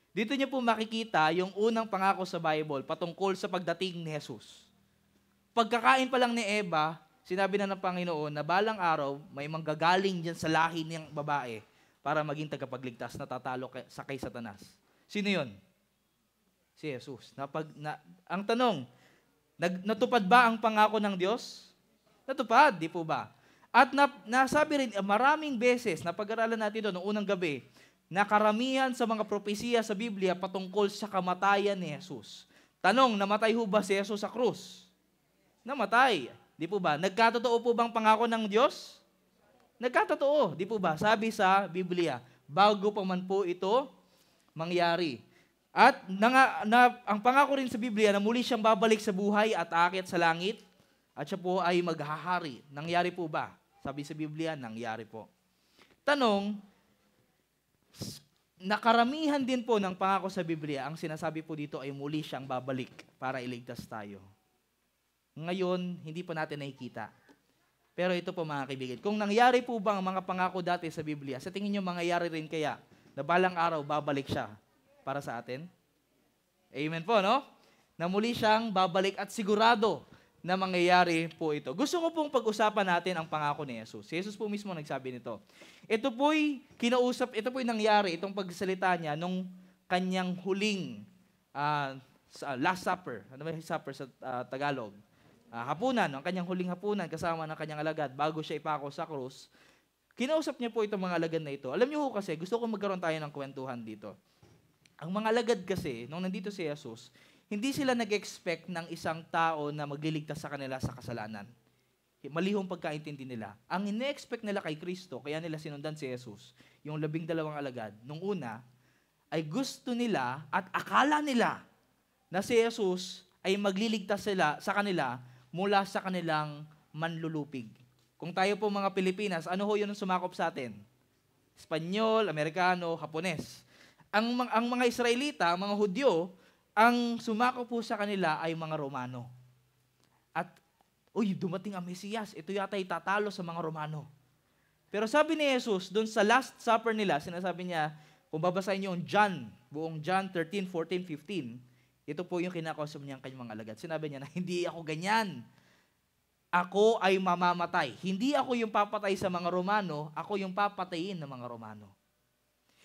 Dito nyo po makikita yung unang pangako sa Bible patungkol sa pagdating ni Jesus. Pagkakain pa lang ni Eva, sinabi na ng Panginoon na balang araw, may manggagaling dyan sa lahi ng babae para maging tagapagligtas na tatalo sa kay Satanas. Sino yun? Si Jesus. Ang tanong, natupad ba ang pangako ng Diyos? Natupad, di po ba? At nasabi rin, maraming beses, na pag-aralan natin doon noong unang gabi, na karamihan sa mga propesiya sa Biblia patungkol sa kamatayan ni Jesus. Tanong, namatay ho ba si Jesus sa krus? Namatay. Di po ba? Nagkatotoo po bang pangako ng Diyos? Nagkatotoo. Di po ba? Sabi sa Biblia, bago pa man po ito mangyari. At ang pangako rin sa Biblia na muli siyang babalik sa buhay at aakyat sa langit at siya po ay maghahari. Nangyari po ba? Sabi sa Biblia, nangyari po. Tanong, nakaramihan din po ng pangako sa Biblia, ang sinasabi po dito ay muli siyang babalik para iligtas tayo. Ngayon, hindi pa natin nakikita. Pero ito po mga kaibigan, kung nangyari po bang mga pangako dati sa Biblia, sa tingin nyo mangyayari rin kaya na balang araw babalik siya para sa atin? Amen po, no? Na muli siyang babalik at sigurado na mangyayari po ito. Gusto ko pong pag-usapan natin ang pangako ni Jesus. Si Jesus po mismo nagsabi nito. Ito po'y nangyari, itong pagsalita niya nung kanyang huling Last Supper. Ano ba yung supper sa Tagalog? Hapunan, ang kanyang huling hapunan kasama ng kanyang alagad bago siya ipako sa krus. Kinausap niya po itong mga alagad na ito. Alam niyo kasi, gusto ko magkaroon tayo ng kwentuhan dito. Ang mga alagad kasi, nung nandito si Jesus, hindi sila nag-expect ng isang tao na magliligtas sa kanila sa kasalanan. Malihong pagkaintindi nila. Ang ine-expect nila kay Kristo, kaya nila sinundan si Jesus, yung 12 alagad, nung una, ay gusto nila at akala nila na si Jesus ay magliligtas sa kanila mula sa kanilang manlulupig. Kung tayo po mga Pilipinas, ano ho yun ang sumakop sa atin? Espanyol, Amerikano, Hapones. Ang mga Israelita, ang mga Hudyo, ang sumako po sa kanila ay mga Romano. At, dumating ang Mesiyas. Ito yata itatalo sa mga Romano. Pero sabi ni Jesus, doon sa Last Supper nila, sinasabi niya, kung babasahin niyo yung buong John 13, 14, 15, ito po yung kinakausap niya ang kanyang mga alagad. Sinabi niya na, hindi ako ganyan. Ako ay mamamatay. Hindi ako yung papatay sa mga Romano, ako yung papatayin ng mga Romano.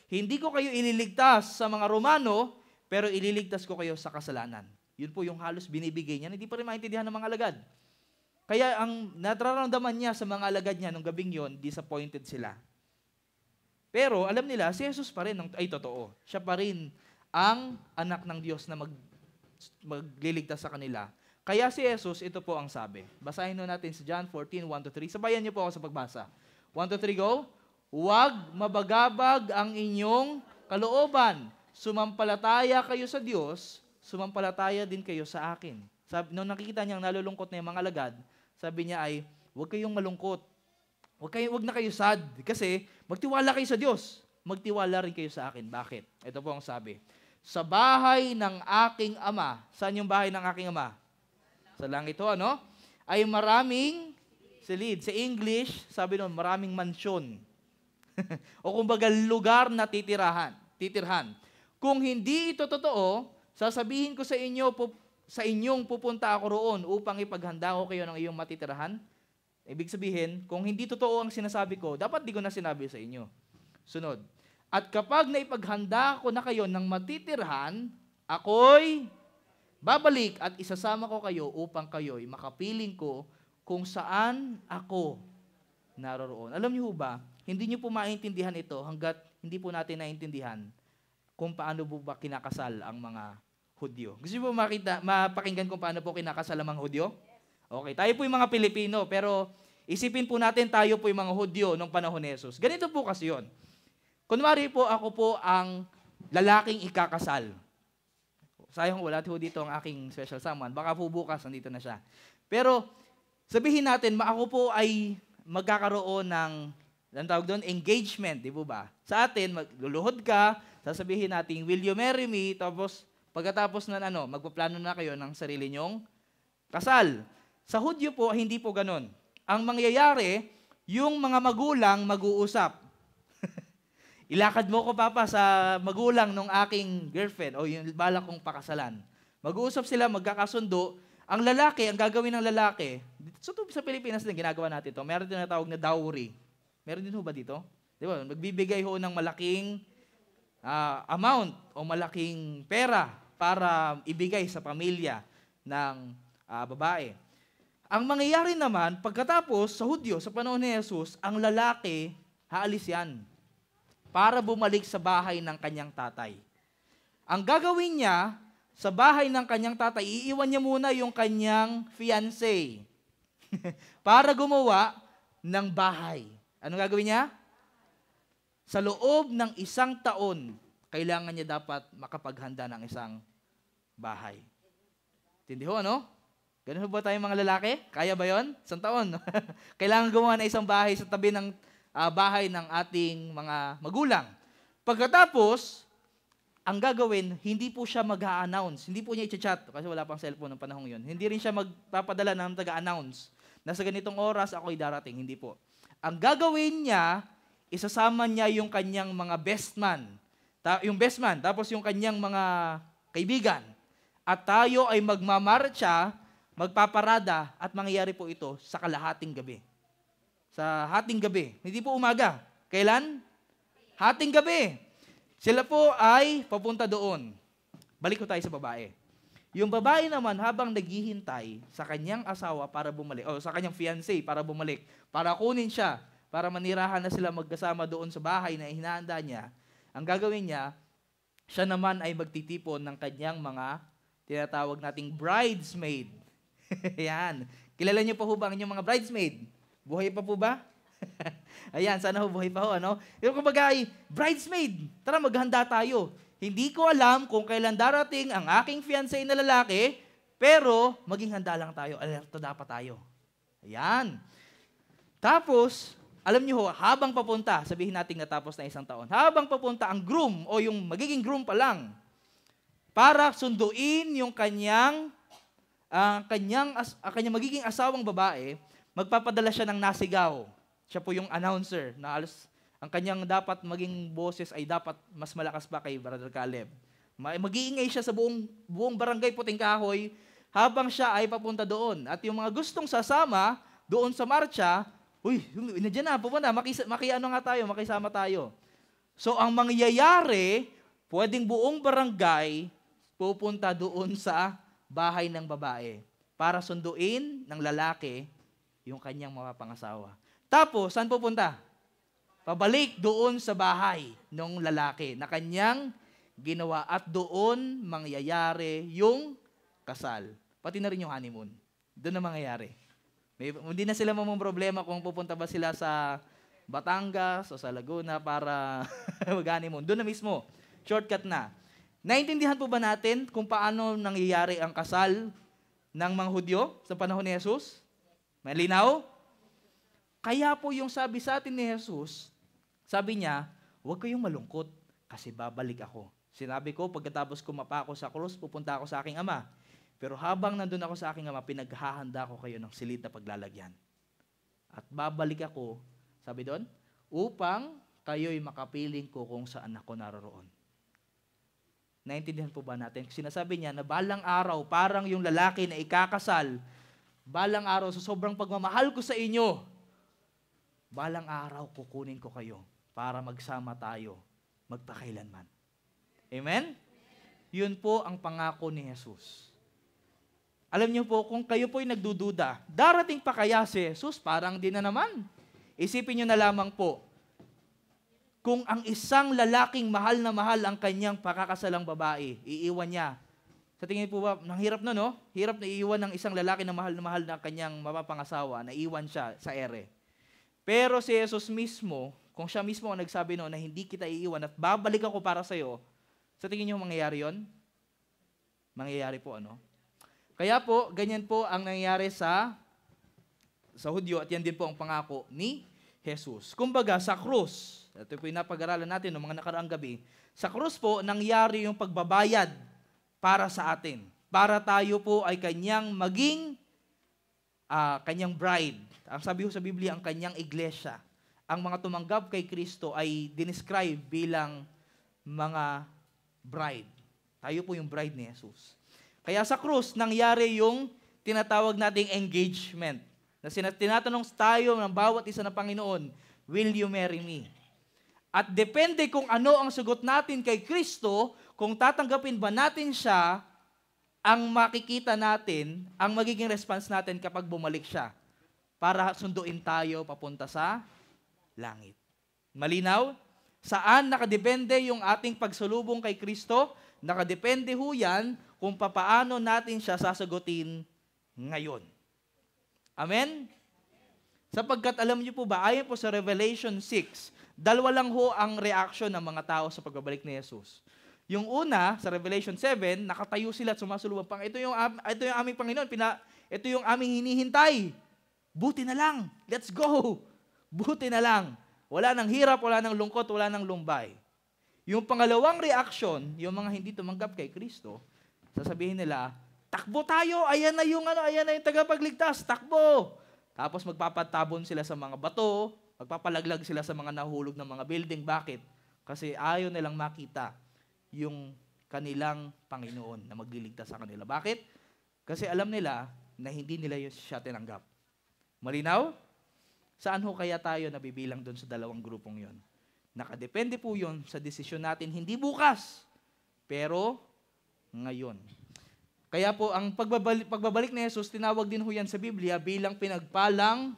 Hindi ko kayo ililigtas sa mga Romano, pero ililigtas ko kayo sa kasalanan. Yun po yung halos binibigay niya. Hindi pa rin maintindihan ng mga alagad. Kaya ang nararamdaman niya sa mga alagad niya nung gabing yon, disappointed sila. Pero alam nila, si Jesus pa rin ay totoo. Siya pa rin ang anak ng Diyos na magliligtas sa kanila. Kaya si Jesus, ito po ang sabi. Basahin natin sa John 14, 1-3. Sabayan niyo po ako sa pagbasa. 1-3, go. Huwag mabagabag ang inyong kalooban. Sumampalataya kayo sa Diyos, sumampalataya din kayo sa akin. Nung nakikita niyang nalulungkot na yung mga alagad, sabi niya ay, huwag kayong malungkot. Huwag na kayo sad. Kasi magtiwala kayo sa Diyos. Magtiwala rin kayo sa akin. Bakit? Ito po ang sabi. Sa bahay ng aking ama. Saan yung bahay ng aking ama? Sa langit ho, ano? Ay maraming silid. Sa English, sabi nun, maraming mansyon. O kumbaga, lugar na titirhan. Kung hindi ito totoo, sasabihin ko sa inyong pupunta ako roon upang ipaghanda ko kayo ng iyong matitirahan. Ibig sabihin, kung hindi totoo ang sinasabi ko, dapat di ko na sinabi sa inyo. Sunod. At kapag naipaghanda ko na kayo ng matitirhan, ako'y babalik at isasama ko kayo upang kayo'y makapiling ko kung saan ako naroroon. Alam niyo ba, hindi niyo po maintindihan ito hanggat hindi po natin naintindihan kung paano po ba kinakasal ang mga Hudyo. Gusto niyo po mapakinggan kung paano po kinakasal ang mga Hudyo? Okay, tayo po yung mga Pilipino, pero isipin po natin tayo po yung mga Hudyo nung panahon ni Jesus. Ganito po kasi yun. Kunwari po, ako po ang lalaking ikakasal. Sayang wala ho dito ang aking special someone. Baka po bukas nandito na siya. Pero sabihin natin, ako po ay magkakaroon ng ang tawag doon, engagement, di po ba? Sa atin, magluluhod ka, sasabihin natin, will you marry me? Tapos, pagkatapos na magpaplano na kayo ng sarili nyong kasal. Sa Hudyo po, hindi po ganun. Ang mangyayari, yung mga magulang mag-uusap. Ilakad mo ko, Papa, sa magulang ng aking girlfriend o yung balak kong pakasalan. Mag-uusap sila, magkakasundo. Ang lalaki, ang gagawin ng lalaki, sa Pilipinas din, ginagawa natin ito. Meron din na tawag na dowry. Meron din ho ba dito? Di ba? Magbibigay ho ng malaking amount o malaking pera para ibigay sa pamilya ng babae. Ang mangyayari naman, pagkatapos sa Hudyo, sa panahon ni Jesus, ang lalaki, haalis yan para bumalik sa bahay ng kanyang tatay. Ang gagawin niya, sa bahay ng kanyang tatay, iiwan niya muna yung kanyang fiancé para gumawa ng bahay. Ano gagawin niya? Sa loob ng 1 taon, kailangan niya dapat makapaghanda ng isang bahay. Tindi ho, ano? Ganun ba tayong mga lalaki? Kaya ba yon? 1 taon. Kailangan gumawa ng isang bahay sa tabi ng bahay ng ating mga magulang. Pagkatapos, ang gagawin, hindi po siya mag-a-announce. Hindi po niya i-chat kasi wala pang cellphone ng panahong yun. Hindi rin siya magpapadala ng taga-announce na sa ganitong oras ako'y darating. Hindi po. Ang gagawin niya, isasama niya yung kanyang mga best man. Yung best man, tapos yung kanyang mga kaibigan. At tayo ay magmamarcha, magpaparada, at mangyayari po ito sa kalahating gabi. Sa hating gabi. Hindi po umaga. Kailan? Hating gabi. Sila po ay papunta doon. Balik ko tayo sa babae. Yung babae naman habang naghihintay sa kanyang asawa para bumalik, o sa kanyang fiancé para bumalik, para kunin siya, para manirahan na sila magkasama doon sa bahay na hinahanda niya, ang gagawin niya, siya naman ay magtitipon ng kanyang mga tinatawag nating bridesmaid. Yan. Kilala niyo pa ho ba ang inyong mga bridesmaid? Buhay pa po ba? Ayan, sana ho buhay pa ho, ano? Yung kumbaga ay, bridesmaid, tara maghanda tayo. Hindi ko alam kung kailan darating ang aking fiancé na lalaki, pero maging handa lang tayo, alerto dapat tayo. Ayan. Tapos, alam niyo ho, habang papunta, sabihin natin natapos na 1 taon, habang papunta ang groom o yung magiging groom pa lang, para sunduin yung kanyang magiging asawang babae, magpapadala siya ng nasigaw. Siya po yung announcer na ang kanyang dapat maging boses ay dapat mas malakas pa kay Brother Caleb. Mag-iingay siya sa buong barangay Puting Kahoy habang siya ay papunta doon. At yung mga gustong sasama doon sa marcha, nandiyan na, pupunta, makisama tayo. So ang mangyayari, pwedeng buong barangay pupunta doon sa bahay ng babae para sunduin ng lalaki yung kanyang mapapangasawa. Tapos, saan pupunta? Pabalik doon sa bahay ng lalaki na kanyang ginawa at doon mangyayari yung kasal. Pati na rin yung honeymoon. Doon na mangyayari. Hindi na sila problema kung pupunta ba sila sa Batangas o sa Laguna para mag-honeymoon. Doon na mismo. Shortcut na. Naintindihan po ba natin kung paano nangyayari ang kasal ng mga Hudyo sa panahon ni Jesus? Malinaw? Kaya po yung sabi sa atin ni Jesus, sabi niya, huwag kayong malungkot kasi babalik ako. Sinabi ko, pagkatapos ko mapako sa krus, pupunta ako sa aking Ama. Pero habang nandun ako sa aking Ama, pinaghahanda ko kayo ng silid na paglalagyan. At babalik ako, sabi doon, upang kayo'y makapiling ko kung saan ako naroroon. Naintindihan po ba natin? Sinasabi niya na balang araw, parang yung lalaki na ikakasal, balang araw, sa sobrang pagmamahal ko sa inyo, balang araw kukunin ko kayo para magsama tayo magpakailanman. Amen? Yun po ang pangako ni Jesus. Alam niyo po, kung kayo po'y nagdududa, darating pa kaya si Jesus? Parang di na naman. Isipin niyo na lamang po, kung ang isang lalaking mahal na mahal ang kanyang pakakasalang babae, iiwan niya. Sa tingin po ba, nang hirap na, no? Hirap na iiwan ng isang lalaki na mahal na kanyang mapapangasawa, na iwan siya sa ere. Pero si Jesus mismo, kung siya mismo ang nagsabi noon na hindi kita iiwan at babalik ako para sa'yo, Sa tingin niyo mangyayari yon? Mangyayari po ano? Kaya po, ganyan po ang nangyayari sa Hudyo at yan din po ang pangako ni Jesus. Kumbaga, sa krus, ito po yung napag-aralan natin noong mga nakaraang gabi, sa krus po, nangyari yung pagbabayad para sa atin. Para tayo po ay kanyang maging kanyang bride. Ang sabi ko sa Biblia, ang kanyang iglesia. Ang mga tumanggap kay Kristo ay dinescribe bilang mga bride. Tayo po yung bride ni Jesus. Kaya sa krus, nangyari yung tinatawag nating engagement. Na tinatanong tayo ng bawat isa na Panginoon, will you marry me? At depende kung ano ang sagot natin kay Kristo, kung tatanggapin ba natin siya, ang makikita natin, ang magiging response natin kapag bumalik siya para sunduin tayo papunta sa langit. Malinaw? Saan nakadepende yung ating pagsulubong kay Kristo? Nakadepende ho yan kung papaano natin siya sasagutin ngayon. Amen? Sapagkat alam niyo po ba, ayon po sa Revelation 6, dalawa lang ho ang reaction ng mga tao sa pagbabalik ni Jesus. Yung una, sa Revelation 7, nakatayo sila at sumasulubong pang, ito yung aming Panginoon, ito yung aming hinihintay. Buti na lang, let's go. Buti na lang. Wala nang hirap, wala nang lungkot, wala nang lumbay. Yung pangalawang reaction, yung mga hindi tumanggap kay Kristo, sasabihin nila, takbo tayo, ayan na yung tagapagligtas, takbo. Tapos magpapatabon sila sa mga bato, magpapalaglag sila sa mga nahulog ng mga building. Bakit? Kasi ayaw nilang makita yung kanilang Panginoon na magliligtas sa kanila. Bakit? Kasi alam nila na hindi nila siya tinanggap. Malinaw? Saan ho kaya tayo nabibilang doon sa dalawang grupong yon? Nakadepende po yon sa desisyon natin, hindi bukas, pero ngayon. Kaya po, ang pagbabalik ni Jesus, tinawag din ho yan sa Biblia bilang pinagpalang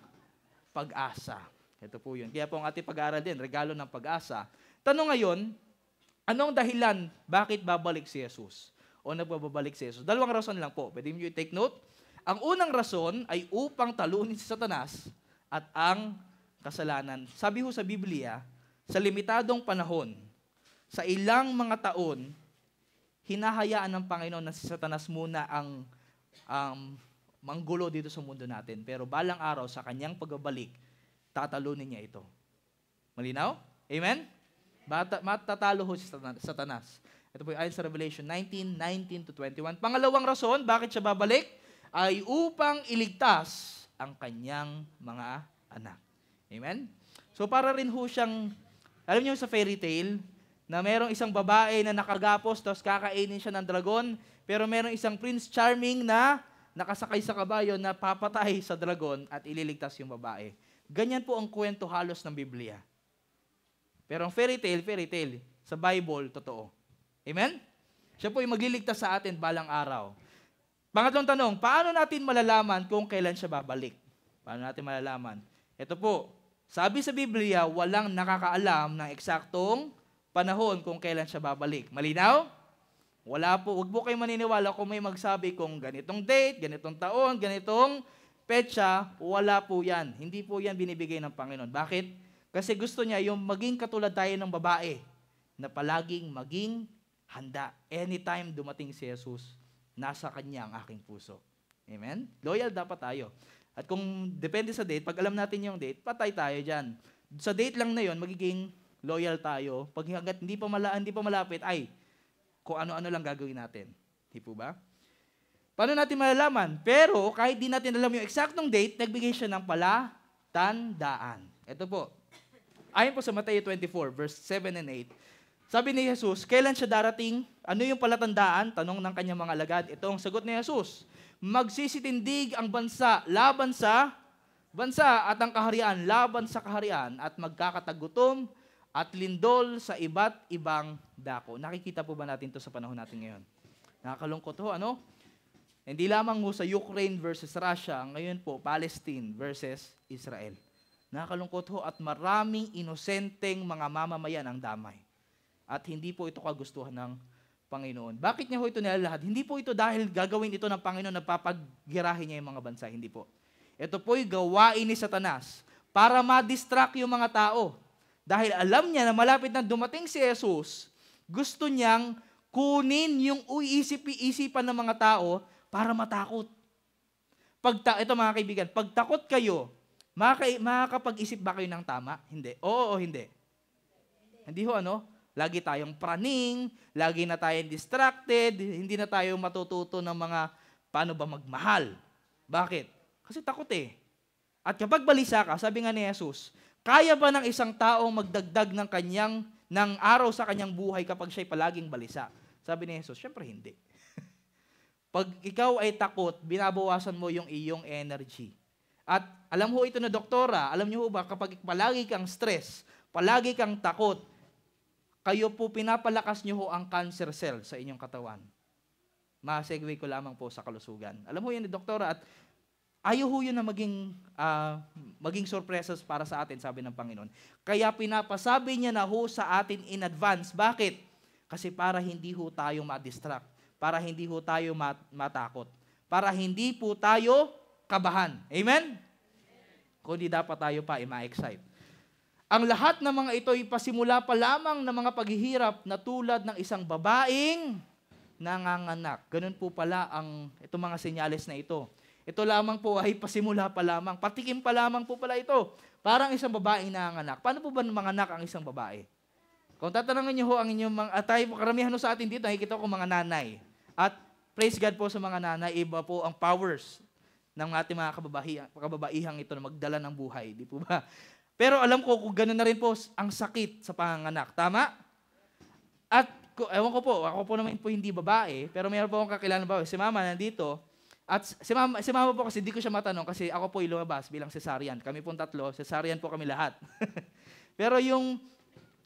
pag-asa. Ito po yun. Kaya po ang ating pag-aaral din, regalo ng pag-asa. Tanong ngayon, anong dahilan bakit babalik si Jesus? O nagbabalik si Jesus? Dalawang rason lang po. Pwede niyo i-take note. Ang unang rason ay upang talunin si Satanas at ang kasalanan. Sabi ho sa Biblia, sa limitadong panahon, sa ilang mga taon, hinahayaan ng Panginoon na si Satanas muna ang manggulo dito sa mundo natin. Pero balang araw, sa kanyang pagbabalik, tatalunin niya ito. Malinaw? Amen? Matatalo ho si Satanas. Ito po ayon sa Revelation 19:19-21. Pangalawang rason, bakit siya babalik? Ay upang iligtas ang kanyang mga anak. Amen? So para rin ho siyang, alam niyo sa fairy tale, na merong isang babae na nakagapos, tapos kakainin siya ng dragon, pero merong isang Prince Charming na nakasakay sa kabayo na papatay sa dragon at ililigtas yung babae. Ganyan po ang kwento halos ng Biblia. Pero ang fairy tale, sa Bible, totoo. Amen? Siya po yung magliligtas sa atin balang araw. Pangatlong tanong, paano natin malalaman kung kailan siya babalik? Paano natin malalaman? Ito po, sabi sa Biblia, walang nakakaalam ng eksaktong panahon kung kailan siya babalik. Malinaw? Wala po. Huwag po kayo maniniwala kung may magsabi kung ganitong date, ganitong taon, ganitong petsa. Wala po yan. Hindi po yan binibigay ng Panginoon. Bakit? Kasi gusto niya yung maging katulad tayo ng babae na palaging maging handa. Anytime dumating si Jesus, nasa kanya ang aking puso. Amen? Loyal dapat tayo. At kung depende sa date, pag alam natin yung date, patay tayo dyan. Sa date lang na yon, magiging loyal tayo. Pag hanggat hindi pa malapit, ay, kung ano-ano lang gagawin natin. Di po ba? Paano natin malalaman? Pero, kahit di natin alam yung eksaktong date, nagbigay siya ng palatandaan. Ito po. Ayon po sa Matthew 24, verse 7 and 8. Sabi ni Jesus, kailan siya darating? Ano yung palatandaan? Tanong ng kanyang mga alagad. Ito ang sagot ni Jesus. Magsisitindig ang bansa laban sa bansa at ang kaharian laban sa kaharian at magkakatagutom at lindol sa iba't ibang dako. Nakikita po ba natin ito sa panahon natin ngayon? Nakakalungkot ho, ano? Hindi lamang mo sa Ukraine versus Russia, ngayon po, Palestine versus Israel. Nakakalungkot ho at maraming inosenteng mga mamamayan ang damay. At hindi po ito kagustuhan ng Panginoon. Bakit niya ho ito nilalahad? Hindi po ito dahil gagawin ito ng Panginoon na papaggirahin niya yung mga bansa. Hindi po. Ito po'y gawain ni Satanas para ma-distract yung mga tao. Dahil alam niya na malapit na dumating si Jesus, gusto niyang kunin yung isipan ng mga tao para matakot. Ito mga kaibigan, pag takot kayo, makakapag-isip ba kayo ng tama? Hindi. Oo o hindi? Hindi ho, ano? Lagi tayong praning, lagi na tayong distracted, hindi na tayo matututo ng mga paano ba magmahal. Bakit? Kasi takot eh. At kapag balisa ka, sabi nga ni Jesus, kaya ba ng isang taong magdagdag ng araw sa kanyang buhay kapag siya'y palaging balisa? Sabi ni Jesus, syempre hindi. Pag ikaw ay takot, binabawasan mo yung iyong energy. At alam ho ito na doktora, alam niyo ho ba, kapag palagi kang stress, palagi kang takot, kayo po pinapalakas niyo ho ang cancer cell sa inyong katawan. Ma-segue ko lamang po sa kalusugan. Alam mo yan ni doktora, at ayaw ho yun na maging sorpresas para sa atin, sabi ng Panginoon. Kaya pinapasabi niya na ho sa atin in advance. Bakit? Kasi para hindi ho tayo ma-distract, para hindi ho tayo matakot, para hindi po tayo kabahan. Amen? Kundi dapat tayo pa ma-excite. Ang lahat ng mga ito ay pasimula pa lamang ng mga paghihirap na tulad ng isang babaeng nanganganak. Ganun po pala itong mga senyales na ito. Ito lamang po ay pasimula pa lamang. Patikim pa lamang po pala ito. Parang isang babaeng nanganganak. Paano po ba manganak ang isang babae? Kung tatanungin niyo ho ang inyong karamihan sa atin dito, nakikita ko mga nanay. At praise God po sa mga nanay, iba po ang powers ng ating mga kababaihang ito na magdala ng buhay. Di po ba? Pero alam ko kung gano'n na rin po ang sakit sa panganganak. Tama? At ewan ko po, ako po naman po hindi babae, pero mayroon po akong kakilala babae. Si mama nandito. At si mama po kasi di ko siya matanong kasi ako po lumabas bilang cesarean. Kami pong tatlo, cesarean po kami lahat. Pero yung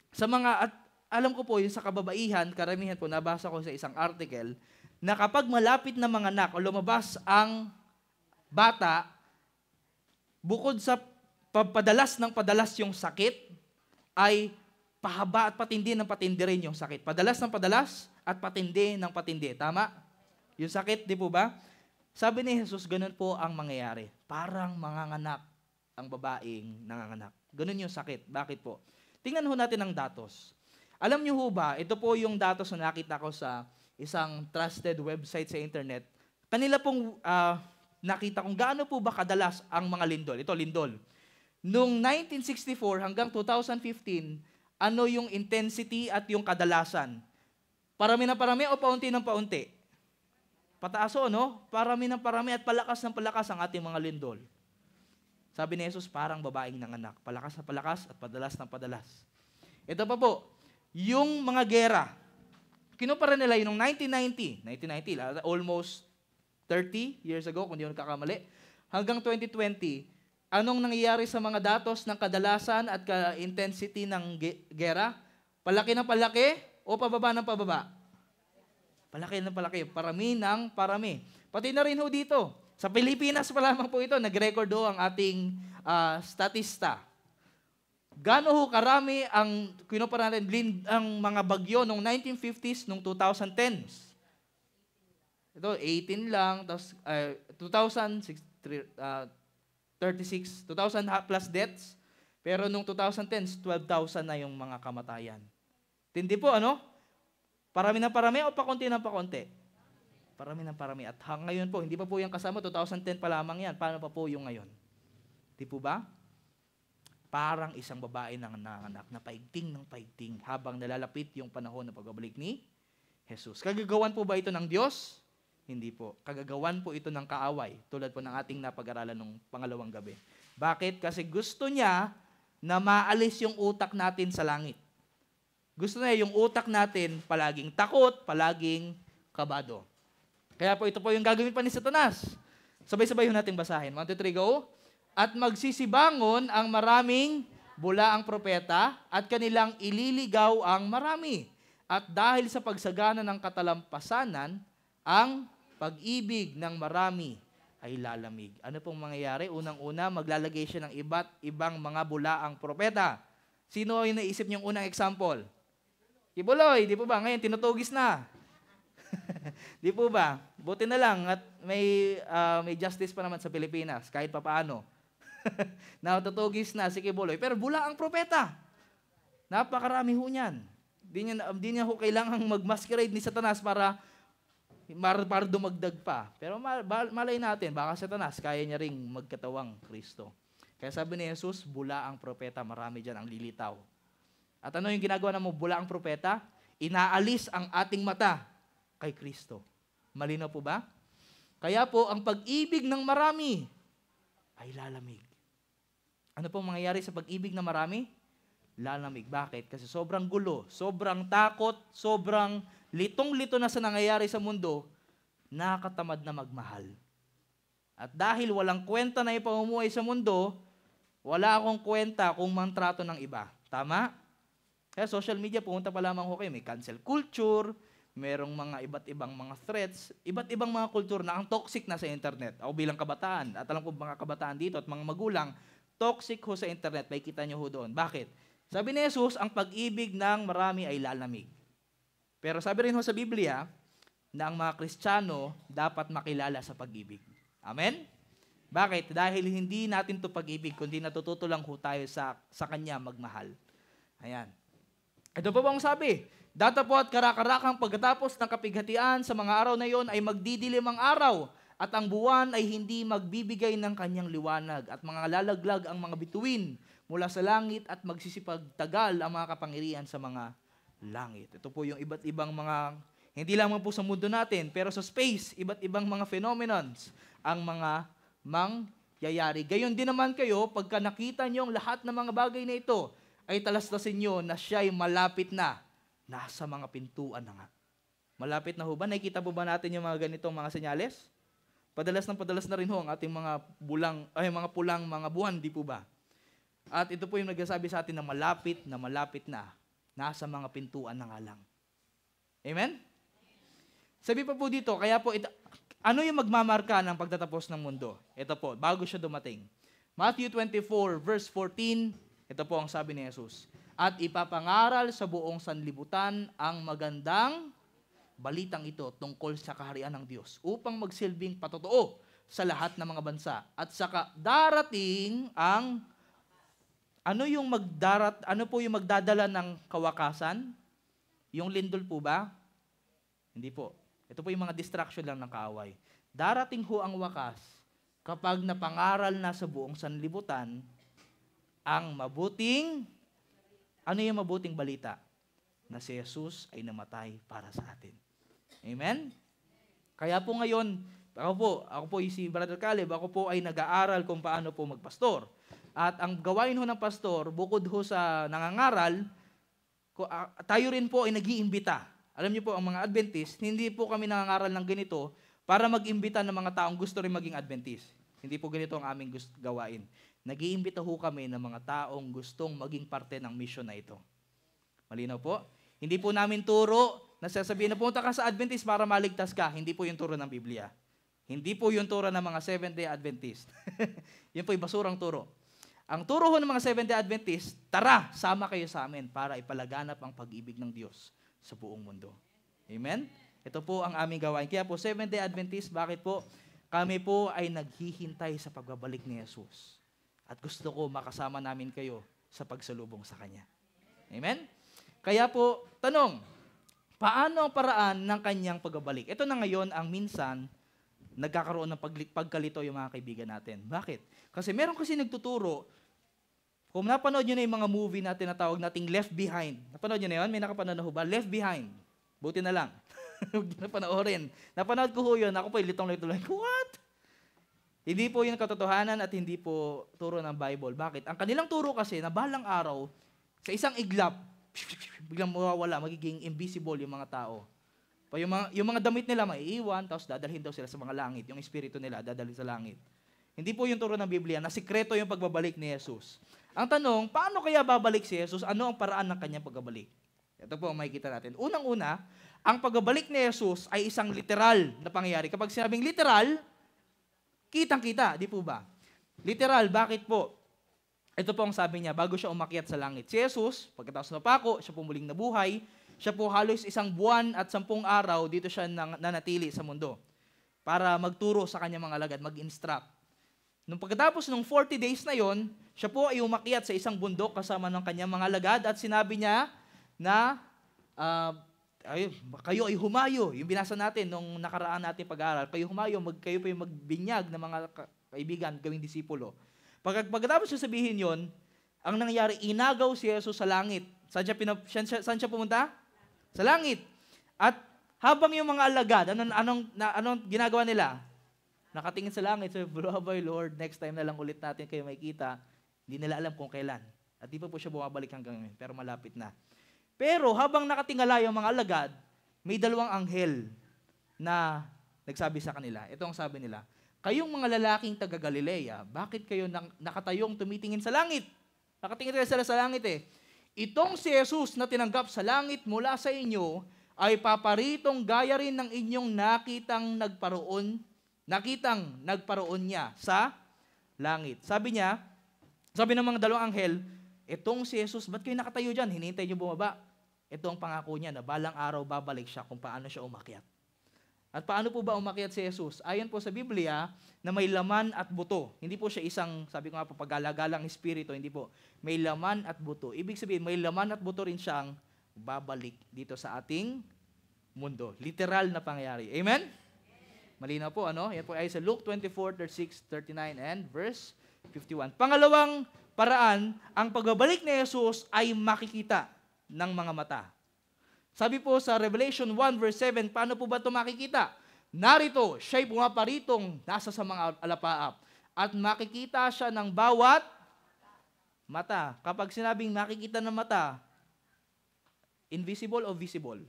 sa mga, at alam ko po yung sa kababaihan, karamihan po, nabasa ko sa isang article, na kapag malapit na manganak o lumabas ang bata, bukod sa padalas yung sakit, ay pahaba at patindi ng patindi rin yung sakit. Padalas ng padalas at patindi ng patindi. Tama? Yung sakit, di po ba? Sabi ni Jesus, ganun po ang mangyayari. Parang manganganak ang babaeng nanganganak. Ganun yung sakit. Bakit po? Tingnan ho natin ang datos. Alam niyo ho ba, ito po yung datos na nakita ko sa isang trusted website sa internet. Kanila pong nakita kung gaano po ba kadalas ang mga lindol. Ito, lindol. Noong 1964 hanggang 2015, ano yung intensity at yung kadalasan? Parami na parami o paunti ng paunti? Pataas o no? Parami ng parami at palakas ng palakas ang ating mga lindol. Sabi ni Jesus, parang babaeng nanganak. Palakas na palakas at padalas ng padalas. Ito pa po, yung mga gera. Kinumpara nila yung 1990, almost 30 years ago, kung di ako nagkakamali, hanggang 2020, anong nangyayari sa mga datos ng kadalasan at intensity ng gera? Palaki ng palaki o pababa ng pababa? Palaki ng palaki. Parami ng parami. Pati na rin ho dito. Sa Pilipinas pa lamang po ito, nag-record ho ang ating statista. Gaano ho karami ang kinumpara natin ang mga bagyo noong 1950s, noong 2010s? Ito, 18 lang, tapos 36, 2,000 plus deaths. Pero nung 2010, 12,000 na yung mga kamatayan. Tindi po, ano? Parami na parami o pakunti na pakunti? Parami na parami. At ngayon po, hindi pa po yung kasama, 2010 pa lamang yan. Paano pa po yung ngayon? Di po ba? Parang isang babae ng nanganak na paigting ng paigting habang nalalapit yung panahon ng pagbabalik ni Jesus. Kagagawan po ba ito ng Diyos? Hindi po. Kagagawan po ito ng kaaway, tulad po ng ating napag-aralan nung pangalawang gabi. Bakit? Kasi gusto niya na maalis yung utak natin sa langit. Gusto niya yung utak natin palaging takot, palaging kabado. Kaya po ito po yung gagawin pa ni Satanas. Sabay-sabay natin basahin. 1, 2, 3, go. At magsisibangon ang maraming bulaang propeta at kanilang ililigaw ang marami. At dahil sa pagsagana ng katalampasanan, ang pag-ibig ng marami ay lalamig. Ano pong mangyayari? Unang-una, maglalagay siya ng iba't ibang mga bulaang propeta. Sino yung naisip niyong unang example? Kibuloy, di po ba? Ngayon, tinutugis na. Di po ba? Buti na lang at may justice pa naman sa Pilipinas, kahit pa paano. Natutugis na si Kibuloy. Pero bulaang propeta. Napakarami ho niyan. Di niya ho kailangang mag-masquerade ni Satanas para dumagdag pa. Pero malay natin, baka Satanas, kaya niya ring magkatawang Kristo. Kaya sabi ni Jesus, bula ang propeta, marami dyan ang lilitaw. At ano yung ginagawa na mo, bula ang propeta? Inaalis ang ating mata kay Kristo. Malinaw po ba? Kaya po, ang pag-ibig ng marami ay lalamig. Ano po mangyayari sa pag-ibig ng marami? Lalamig. Bakit? Kasi sobrang gulo, sobrang takot, sobrang litong-lito na sa nangyayari sa mundo, nakakatamad na magmahal. At dahil walang kwenta na ipamumuhay sa mundo, wala akong kwenta kung mantrato ng iba. Tama? Kaya social media, pumunta pa lamang ko kayo, may cancel culture, merong mga iba't ibang mga threats, iba't ibang mga kultur na ang toxic na sa internet. Ako bilang kabataan, at alam ko mga kabataan dito at mga magulang, toxic ho sa internet, may kita nyo ho doon. Bakit? Sabi ni Jesus, ang pag-ibig ng marami ay lalamig. Pero sabi rin ho sa Biblia, na ang mga Kristiyano dapat makilala sa pag-ibig. Amen? Bakit? Dahil hindi natin to pag-ibig, kundi natututo lang ho tayo sa Kanya magmahal. Ayan. Ito po bang sabi? Datapot karakarakang pagkatapos ng kapighatian sa mga araw na yon ay magdidilim ang araw at ang buwan ay hindi magbibigay ng kanyang liwanag at mga lalaglag ang mga bituin mula sa langit at magsisipagtagal ang mga kapangyarihan sa mga langit. Ito po yung iba't ibang mga, hindi lamang po sa mundo natin, pero sa space, iba't ibang mga phenomenons ang mga mangyayari. Gayon din naman kayo, pagka nakita nyo ang lahat ng mga bagay na ito, ay talastasin nyo na siya'y malapit na, nasa mga pintuan na nga. Malapit na ho ba? Nakikita po ba natin yung mga ganitong mga senyales? Padalas na rin ho ang ating mga pulang mga buwan, di po ba? At ito po yung nagsasabi sa atin na malapit na, nasa mga pintuan na nga lang. Amen? Sabi pa po dito, kaya po, ano yung magmamarka ng pagtatapos ng mundo? Ito po, bago siya dumating. Matthew 24, verse 14, ito po ang sabi ni Jesus. At ipapangaral sa buong sanlibutan ang magandang balitang ito tungkol sa kaharian ng Diyos upang magsilbing patotoo sa lahat ng mga bansa. At saka darating ang ano po yung magdadala ng kawakasan? Yung lindol po ba? Hindi po. Ito po yung mga distraction lang ng kaaway. Darating ho ang wakas kapag napangaral na sa buong sanlibutan ang mabuting, ano yung mabuting balita? Na si Jesus ay namatay para sa atin. Amen? Kaya po ngayon, ako po si Brother Caleb, ako po ay nag-aaral kung paano po magpastor. At ang gawain ho ng pastor, bukod ho sa nangangaral, tayo rin po ay nag-iimbita. Alam niyo po, ang mga Adventist, hindi po kami nangangaral ng ganito para mag-imbita ng mga taong gusto rin maging Adventist. Hindi po ganito ang aming gawain. Nag-iimbita ho kami ng mga taong gustong maging parte ng mission na ito. Malinaw po? Hindi po namin turo na sasabihin na punta ka sa Adventist para maligtas ka. Hindi po yung turo ng Biblia. Hindi po yung turo ng mga Seventh-day Adventist. Yun po yung basurang turo. Ang turo ho ng mga Seventh-day Adventist, tara, sama kayo sa amin para ipalaganap ang pag-ibig ng Diyos sa buong mundo. Amen? Ito po ang aming gawain. Kaya po, Seventh-day Adventist, bakit po? Kami po ay naghihintay sa pagbabalik ni Jesus. At gusto ko makasama namin kayo sa pagsalubong sa Kanya. Amen? Kaya po, tanong, paano ang paraan ng Kanyang pagbabalik? Ito na ngayon ang minsan nagkakaroon ng pagkalito yung mga kaibigan natin. Bakit? Kasi meron kasi nagtuturo, kung napanood nyo na yung mga movie na tinatawag nating Left Behind. Napanood nyo na yun? May nakapanood na ho ba? Left Behind. Buti na lang. Huwag nyo napanoorin. Napanood ko ho yun. Ako po litong-litong. What? Hindi po yun katotohanan at hindi po turo ng Bible. Bakit? Ang kanilang turo kasi na balang araw, sa isang iglap, biglang mawawala, magiging invisible yung mga tao. Yung mga damit nila maiiwan, tapos dadalhin daw sila sa mga langit. Yung espiritu nila dadalhin sa langit. Hindi po yung turo ng Biblia na sikreto yung pagbabalik ni Jesus. Ang tanong, paano kaya babalik si Jesus? Ano ang paraan ng kanyang pagbabalik? Ito po ang makikita natin. Unang-una, ang pagbabalik ni Jesus ay isang literal na pangyayari. Kapag sinabing literal, kitang-kita, di po ba? Literal, bakit po? Ito po ang sabi niya, bago siya umakyat sa langit. Si Jesus, pagkatapos napako, siya po muling nabuhay, siya po halos 1 buwan at 10 araw dito siya nanatili sa mundo para magturo sa kanyang mga alagad, mag-instruct. Nung pagkatapos ng 40 days na yon, siya po ay umakyat sa isang bundok kasama ng kanyang mga alagad at sinabi niya na kayo ay humayo. Yung binasa natin nung nakaraan natin pag-aaral, kayo humayo, kayo pa yung magbinyag ng mga kaibigan, gawing disipulo. Pagkatapos siya sabihin yon, ang nangyari, inagaw si Jesus sa langit. Saan siya pumunta? Sa langit. At habang yung mga alagad, anong ginagawa nila? Nakatingin sa langit, sabi, "Bravo, Lord, next time na lang ulit natin kayo makikita." Hindi nila alam kung kailan. At di pa po siya bumabalik hanggang ngayon, pero malapit na. Pero habang nakatingala yung mga alagad, may dalawang anghel na nagsabi sa kanila. Ito ang sabi nila, "Kayong mga lalaking taga Galilea, bakit kayo nakatayong tumitingin sa langit?" Nakatingin sila sa langit eh. "Itong si Jesus na tinanggap sa langit mula sa inyo ay paparitong gaya rin ng inyong nakitang nagparoon niya sa langit." Sabi ng mga dalawang anghel, "Itong si Jesus, ba't kayo nakatayo dyan? Hinihintay niyo bumaba." Ito ang pangako niya na balang araw babalik siya kung paano siya umakyat. At paano po ba umakyat si Jesus? Ayon po sa Biblia na may laman at buto. Hindi po siya isang, sabi ko nga po, paggala-galang espiritu, hindi po. May laman at buto. Ibig sabihin, may laman at buto rin siyang babalik dito sa ating mundo. Literal na pangyayari. Amen? Malinaw po, ano? Yan po ay sa Luke 24:36, 39, and verse 51. Pangalawang paraan, ang pagbabalik ni Jesus ay makikita ng mga mata. Sabi po sa Revelation 1 verse 7, paano po ba ito makikita? "Narito, siya'y pumaparitong nasa sa mga alapaap, at makikita siya ng bawat mata." Kapag sinabing makikita ng mata, invisible o visible?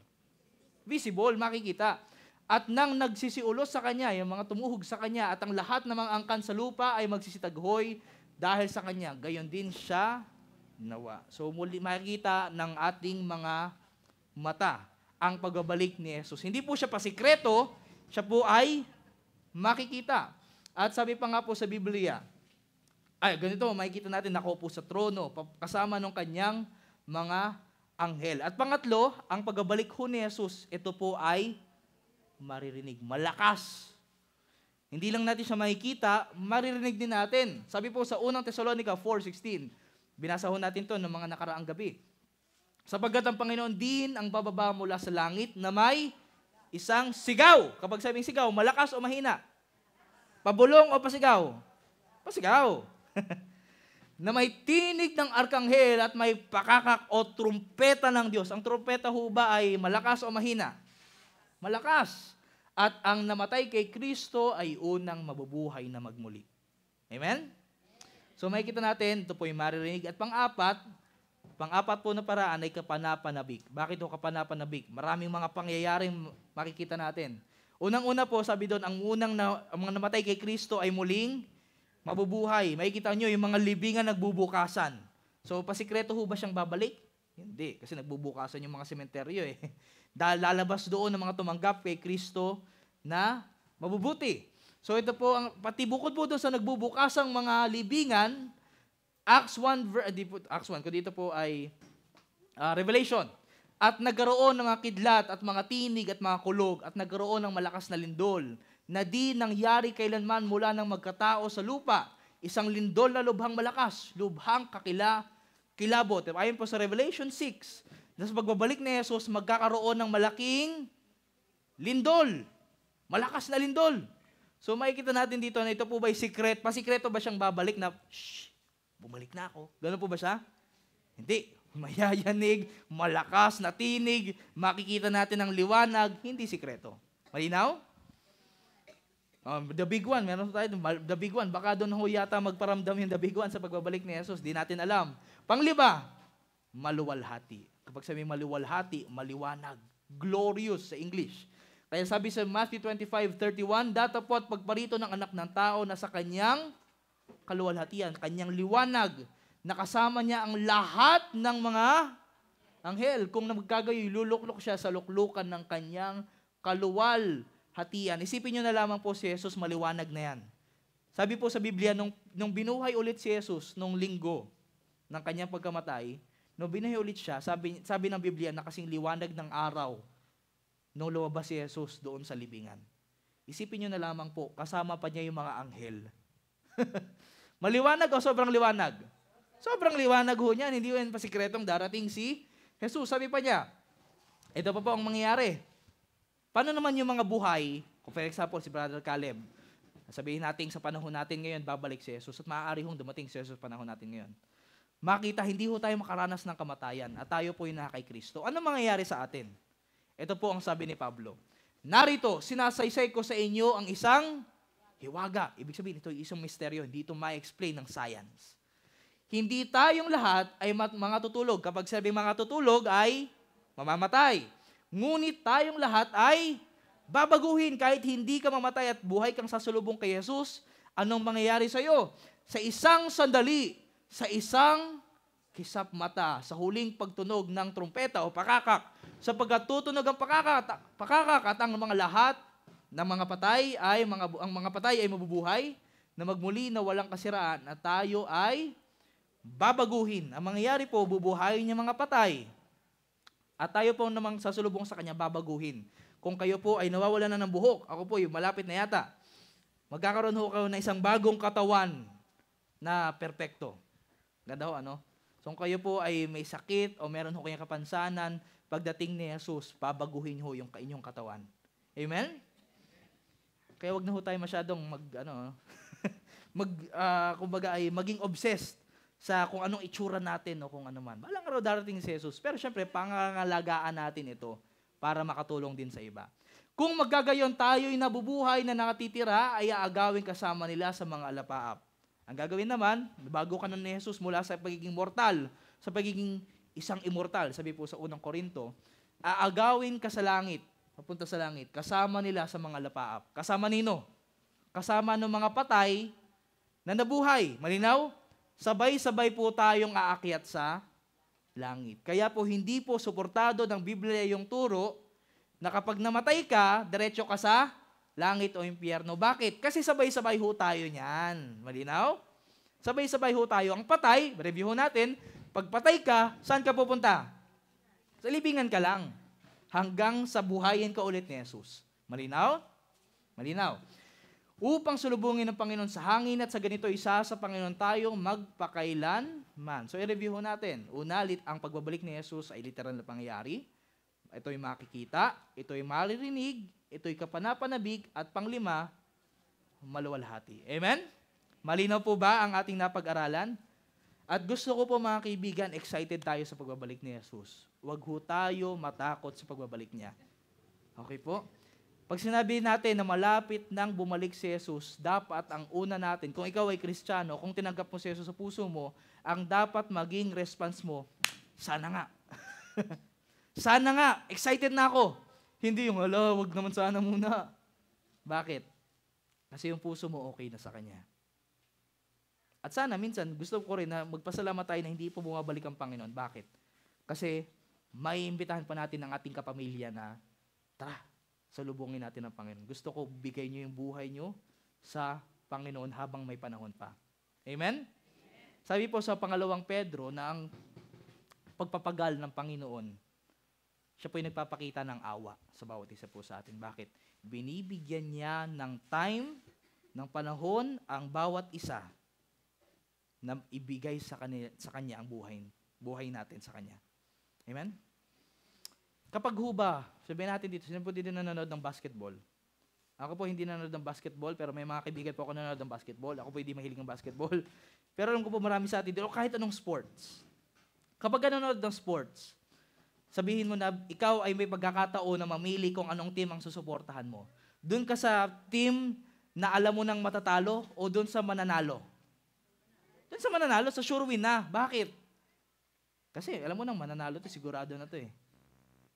Visible, makikita. "At nang nagsisiulos sa kanya," yung mga tumuhog sa kanya, "at ang lahat ng mga angkan sa lupa ay magsisitaghoy dahil sa kanya, gayon din siya nawa." So muli makikita ng ating mga mata ang pagbabalik ni Jesus. Hindi po siya pasikreto, siya po ay makikita. At sabi pa nga po sa Biblia, ganito, makikita natin nakaupo sa trono, kasama ng kanyang mga anghel. At pangatlo, ang pagbabalik ho ni Jesus, ito po ay maririnig, malakas. Hindi lang natin siya makikita, maririnig din natin. Sabi po sa unang Thessalonica 4:16, binasa ho natin to ng mga nakaraang gabi. "Sapagkat ang Panginoon din ang bababa mula sa langit na may isang sigaw." Kapag sabing sigaw, malakas o mahina? Pabulong o pasigaw? Pasigaw. "Na may tinig ng arkanghel at may pakakak o trumpeta ng Diyos." Ang trumpeta ho ba ay malakas o mahina? Malakas. "At ang namatay kay Kristo ay unang mabubuhay na magmuli." Amen? So makikita natin, ito po yung maririnig. At pang-apat po na paraan ay kapanapanabik. Bakit ito kapanapanabik? Maraming mga pangyayaring makikita natin. Unang-una po, sabi doon, ang mga namatay kay Kristo ay muling mabubuhay. Makikita nyo yung mga libingan nagbubukasan. So pasikreto ho ba siyang babalik? Hindi, kasi nagbubukasan yung mga sementeryo eh. Dahil lalabas doon ng mga tumanggap kay Kristo na mabubuti. So ito po, pati bukod po doon sa nagbubukasang mga libingan, Acts 1, kung dito po ay Revelation. "At nagkaroon ng mga kidlat at mga tinig at mga kulog at nagkaroon ng malakas na lindol na di nangyari kailanman mula ng magkatao sa lupa. Isang lindol na lubhang malakas, lubhang kilabot." Ayon po sa Revelation 6, na sa pagbabalik ni Jesus, magkakaroon ng malaking lindol. Malakas na lindol. So makikita natin dito na ito po ba'y secret? Pasikreto ba siyang babalik na, "Shh, bumalik na ako"? Gano'n po ba siya? Hindi. Mayayanig, malakas na tinig, makikita natin ang liwanag, hindi sikreto. Malinaw? The big one, meron tayo, the big one. Baka doon ho yata magparamdam yung the big one sa pagbabalik ni Jesus. Di natin alam. Panglima, maluwalhati. Kapag sabi maluwalhati, maliwanag. Glorious sa English. Kaya sabi sa Matthew 25:31, "Datapot pagparito ng anak ng tao na sa kanyang kaluwalhatian, kanyang liwanag, nakasama niya ang lahat ng mga anghel. Kung magkagayoy, luluklok siya sa luklukan ng kanyang kaluwalhatian." Isipin nyo na lamang po si Jesus, maliwanag na yan. Sabi po sa Biblia, nung binuhay ulit si Jesus, nung linggo ng kanyang pagkamatay, nung binuhay ulit siya, sabi ng Biblia, na kasing liwanag ng araw, nung lumabas si Jesus doon sa libingan. Isipin nyo na lamang po, kasama pa niya yung mga anghel. Maliwanag o sobrang liwanag? Sobrang liwanag ho niyan, hindi yun pasikretong darating si Jesus. Sabi pa niya, Ito pa po ang mangyayari. Paano naman yung mga buhay, kung for example, si Brother Caleb, sabihin natin sa panahon natin ngayon, babalik si Jesus at maaari hong dumating si Jesus sa panahon natin ngayon. Makita, hindi ho tayo makaranas ng kamatayan at tayo po yung kay Kristo. Ano mangyayari sa atin? Ito po ang sabi ni Pablo. Narito, sinasaysay ko sa inyo ang isang hiwaga. Ibig sabihin, ito yung isang misteryo, hindi ito ma-explain ng science. Hindi tayong lahat ay mga tutulog. Kapag sabi mga tutulog ay mamamatay. Ngunit tayong lahat ay babaguhin kahit hindi ka mamatay at buhay kang sasalubong kay Jesus. Anong mangyayari sa iyo? Sa isang sandali, sa isang kisap mata, sa huling pagtunog ng trumpeta o pakakak, sapagkat tutunog ang pakakak at ang mga lahat ng mga patay ay ang mga patay ay mabubuhay na magmuli na walang kasiraan at tayo ay babaguhin. Ang mangyayari po, bubuhayin niya mga patay. At tayo po namang sasulubong sa kanya, babaguhin. Kung kayo po ay nawawalan na ng buhok, ako po yung malapit na yata, magkakaroon ho kayo na isang bagong katawan na perpekto. Ganda ho, ano? So kung kayo po ay may sakit o meron ho kayong kapansanan, pagdating ni Jesus, babaguhin ho yung inyong katawan. Amen? Kaya wag na ho tayo masyadong kumbaga ay maging obsessed sa kung anong itsura natin o kung ano man. Balang araw darating si Jesus. Pero syempre, pangangalagaan natin ito para makatulong din sa iba. Kung maggagayon tayo'y nabubuhay na nakatitira, ay aagawin kasama nila sa mga alapaap. Ang gagawin naman, bago ka na ni Jesus mula sa pagiging mortal, sa pagiging isang immortal, sabi po sa unang Korinto, aagawin ka sa langit, papunta sa langit, kasama nila sa mga alapaap. Kasama nino? Kasama ng mga patay na nabuhay. Malinaw? Sabay-sabay po tayong aakyat sa langit. Kaya po hindi po suportado ng Biblia yung turo na kapag namatay ka, diretso ka sa langit o impyerno. Bakit? Kasi sabay-sabay ho tayo niyan. Malinaw? Sabay-sabay ho tayo. Ang patay, review ho natin, pag patay ka, saan ka pupunta? Sa libingan ka lang. Hanggang sa buhayin ka ulit ni Jesus. Malinaw? Malinaw. Upang sulubungin ng Panginoon sa hangin at sa ganito isa sa Panginoon tayong magpakailanman. So i-review natin. Una, ang pagbabalik ni Jesus ay literal na pangyayari. Ito'y makikita, ito'y maririnig, ito'y kapanapanabig, at panglima, maluwalhati. Amen? Malinaw po ba ang ating napag-aralan? At gusto ko po mga kaibigan, excited tayo sa pagbabalik ni Jesus. Huwag ho tayo matakot sa pagbabalik niya. Okay po? Pag sinabi natin na malapit nang bumalik si Jesus, dapat ang una natin, kung ikaw ay Kristiyano, kung tinanggap mo si Jesus sa puso mo, ang dapat maging response mo, sana nga. Sana nga, excited na ako. Hindi yung, wag naman sana muna. Bakit? Kasi yung puso mo okay na sa Kanya. At sana, minsan, gusto ko rin na magpasalamat tayo na hindi po bumabalik ang Panginoon. Bakit? Kasi may imbitahan pa natin ang ating kapamilya na, tara, salubungin natin ang Panginoon. Gusto ko bigay niyo yung buhay niyo sa Panginoon habang may panahon pa. Amen? Sabi po sa pangalawang Pedro na ang pagpapagal ng Panginoon, siya po yung nagpapakita ng awa sa bawat isa po sa atin. Bakit? Binibigyan niya ng time, ng panahon, ang bawat isa na ibigay sa kanya ang buhay natin sa Kanya. Amen? Kapag huba, sabihin natin dito, sino po dito nanonood ng basketball? Ako po hindi nanonood ng basketball, pero may mga kaibigan po ako nanonood ng basketball. Ako po hindi mahilig ng basketball. Pero alam ko po marami sa atin dito, kahit anong sports. Kapag nanonood ng sports, sabihin mo na ikaw ay may pagkakataon na mamili kung anong team ang susuportahan mo. Doon ka sa team na alam mo nang matatalo o doon sa mananalo? Doon sa mananalo, sa sure win na. Bakit? Kasi alam mo nang mananalo to, sigurado na to eh.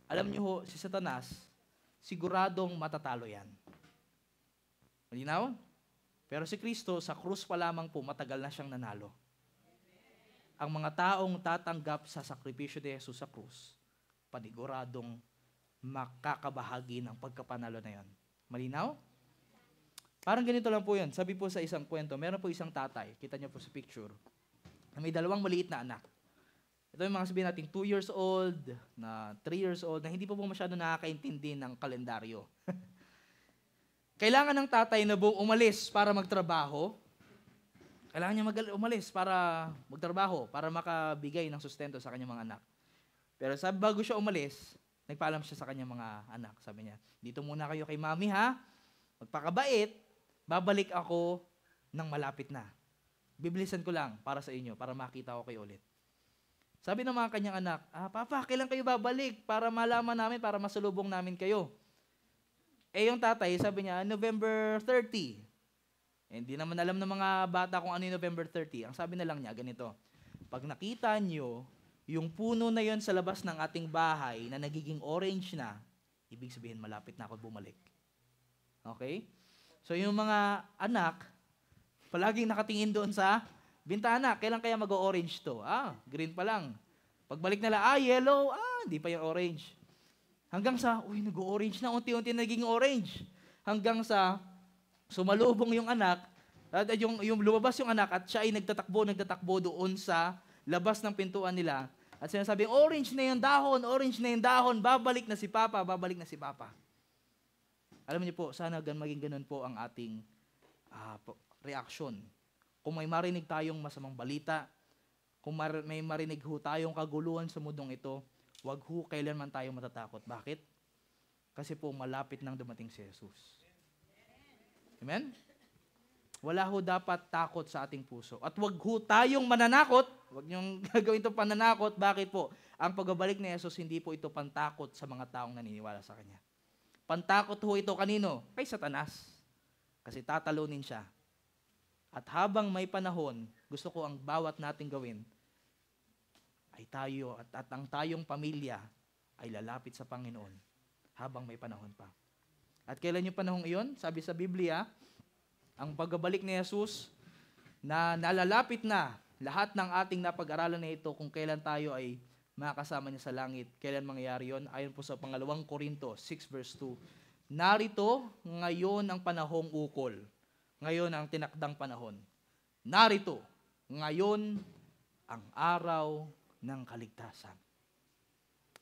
Alam niyo ho, si Satanas, siguradong matatalo yan. Malinaw? Pero si Kristo, sa krus pa lamang po, matagal na siyang nanalo. Ang mga taong tatanggap sa sakripisyo ni Jesus sa krus, paniguradong makakabahagi ng pagkapanalo na yan. Malinaw? Parang ganito lang po yan. Sabi po sa isang kwento, meron po isang tatay, kita niyo po sa picture, na may dalawang maliit na anak. Ito yung mga sabihin natin, 2 years old, na 3 years old, na hindi po masyado nakakaintindi ng kalendaryo. Kailangan ng tatay na buong umalis para magtrabaho. Kailangan niya umalis para magtrabaho, para makabigay ng sustento sa kanyang mga anak. Pero bago siya umalis, Nagpaalam siya sa kanyang mga anak. Sabi niya, dito muna kayo kay mami ha. Magpakabait, babalik ako ng malapit na. Bibilisan ko lang para sa inyo, para makita ko kayo ulit. Sabi ng mga kanyang anak, Papa, kailan kayo babalik para malaman namin, para masalubong namin kayo? Eh yung tatay, sabi niya, November 30. Hindi naman alam ng mga bata kung ano yung November 30. Ang sabi na lang niya, ganito, pag nakita niyo yung puno na yon sa labas ng ating bahay na nagiging orange na, ibig sabihin malapit na ako bumalik. Okay? So yung mga anak, palaging nakatingin doon sa bintana. Kailan kaya mag-orange to? Green pa lang. Pagbalik nila, yellow. Hindi pa yung orange. Hanggang sa, nag-orange na, unti-unti naging orange. Hanggang sa, sumalubong yung anak, at yung lumabas yung anak, at siya ay nagtatakbo doon sa labas ng pintuan nila. At sinasabi, orange na yung dahon, babalik na si Papa. Alam niyo po, sana maging ganun po ang ating reaksyon. Kung may marinig tayong masamang balita, kung may marinig ho tayong kaguluhan sa mundong ito, wag ho kailanman tayo matatakot. Bakit? Kasi po malapit nang dumating si Jesus. Amen? Wala ho dapat takot sa ating puso. At wag ho tayong mananakot, wag niyong gagawin itong pananakot. Bakit po? Ang pagbabalik ni Jesus, hindi po ito pantakot sa mga taong naniniwala sa Kanya. Pantakot ho ito kanino? Kay Satanas. Kasi tatalunin siya. At habang may panahon, gusto ko ang bawat nating gawin, ay tayo at ang tayong pamilya ay lalapit sa Panginoon habang may panahon pa. At kailan yung panahong iyon? Sabi sa Biblia, ang pagbabalik ni Jesus na nalalapit na lahat ng ating napag-aralan na ito kung kailan tayo ay makasama niya sa langit. Kailan mangyayari yon? Ayon po sa 2 Korinto 6 verse 2. Narito ngayon ang panahong ukol. Ngayon ang tinakdang panahon. Narito ngayon ang araw ng kaligtasan.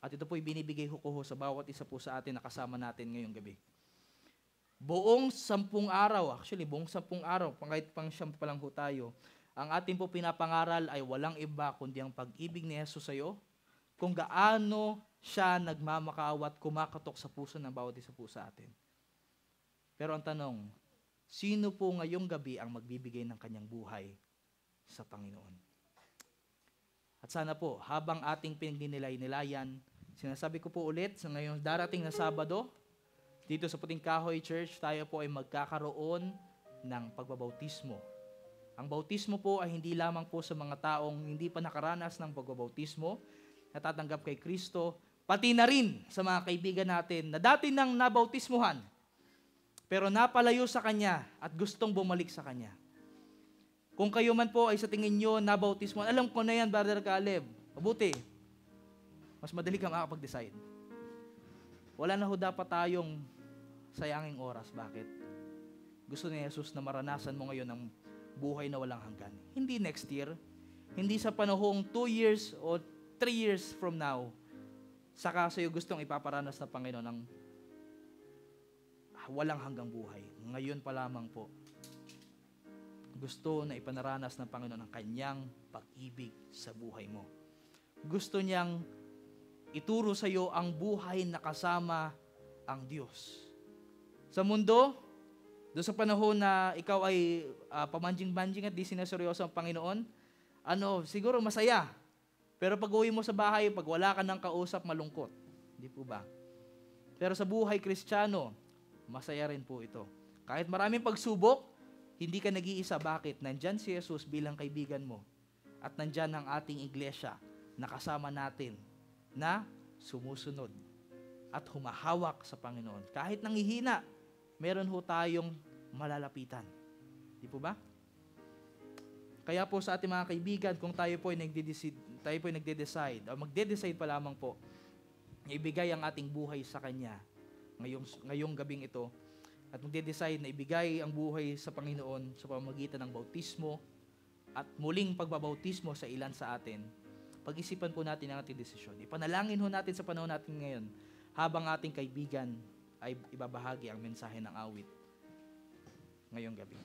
At ito po'y binibigay ko sa bawat isa po sa atin na kasama natin ngayong gabi. Buong 10 araw, buong 10 araw, kahit pang 9 pa lang ho tayo, ang ating po pinapangaral ay walang iba kundi ang pag-ibig ni Jesus sa iyo, kung gaano siya nagmamakaawa at kumakatok sa puso ng bawat isa po sa atin. Pero ang tanong, sino po ngayong gabi ang magbibigay ng kanyang buhay sa Panginoon? At sana po, habang ating pinagninilay-nilayan, sinasabi ko po ulit, sa ngayong darating na Sabado, dito sa Puting Kahoy Church, tayo po ay magkakaroon ng pagbabautismo. Ang bautismo po ay hindi lamang po sa mga taong hindi pa nakaranas ng pagbabautismo, natatanggap kay Kristo, pati na rin sa mga kaibigan natin na dati nang nabautismuhan, pero napalayo sa Kanya at gustong bumalik sa Kanya. Kung kayo man po ay sa tingin nyo nabautismuhan, alam ko na yan, Brother Caleb, mabuti, mas madali ka makapag-decide. Wala na ho dapat tayong sayanging oras. Bakit? Gusto ni Jesus na maranasan mo ngayon ang buhay na walang hanggan. Hindi next year, hindi sa panahong 2 years o 3 years from now, saka sa'yo gustong ipaparanas na Panginoon ng walang hanggang buhay. Ngayon pa lamang po, gusto na ipanaranas ng Panginoon ang kanyang pag-ibig sa buhay mo. Gusto niyang ituro sa iyo ang buhay na kasama ang Diyos. Sa mundo, doon sa panahon na ikaw ay pamanjing-banjing at di sinaseryoso ang Panginoon, siguro masaya. Pero pag uwi mo sa bahay, pag wala ka ng kausap, malungkot. Hindi po ba? Pero sa buhay Kristiyano, masaya rin po ito. Kahit maraming pagsubok, hindi ka nag-iisa. Bakit? Nandyan si Jesus bilang kaibigan mo. At nandyan ang ating iglesia na kasama natin na sumusunod at humahawak sa Panginoon. Kahit nanghihina, meron ho tayong malalapitan. Di po ba? Kaya po sa ating mga kaibigan, kung tayo po ay nagde-decide, o magde-decide pa lamang po, na ibigay ang ating buhay sa Kanya ngayong gabing ito, at magde-decide na ibigay ang buhay sa Panginoon sa pamamagitan ng bautismo at muling pagbabautismo sa ilan sa atin, pag-isipan po natin ang ating desisyon. Ipanalangin ho natin sa panahon natin ngayon habang ating kaibigan ay ibabahagi ang mensahe ng awit ngayong gabi.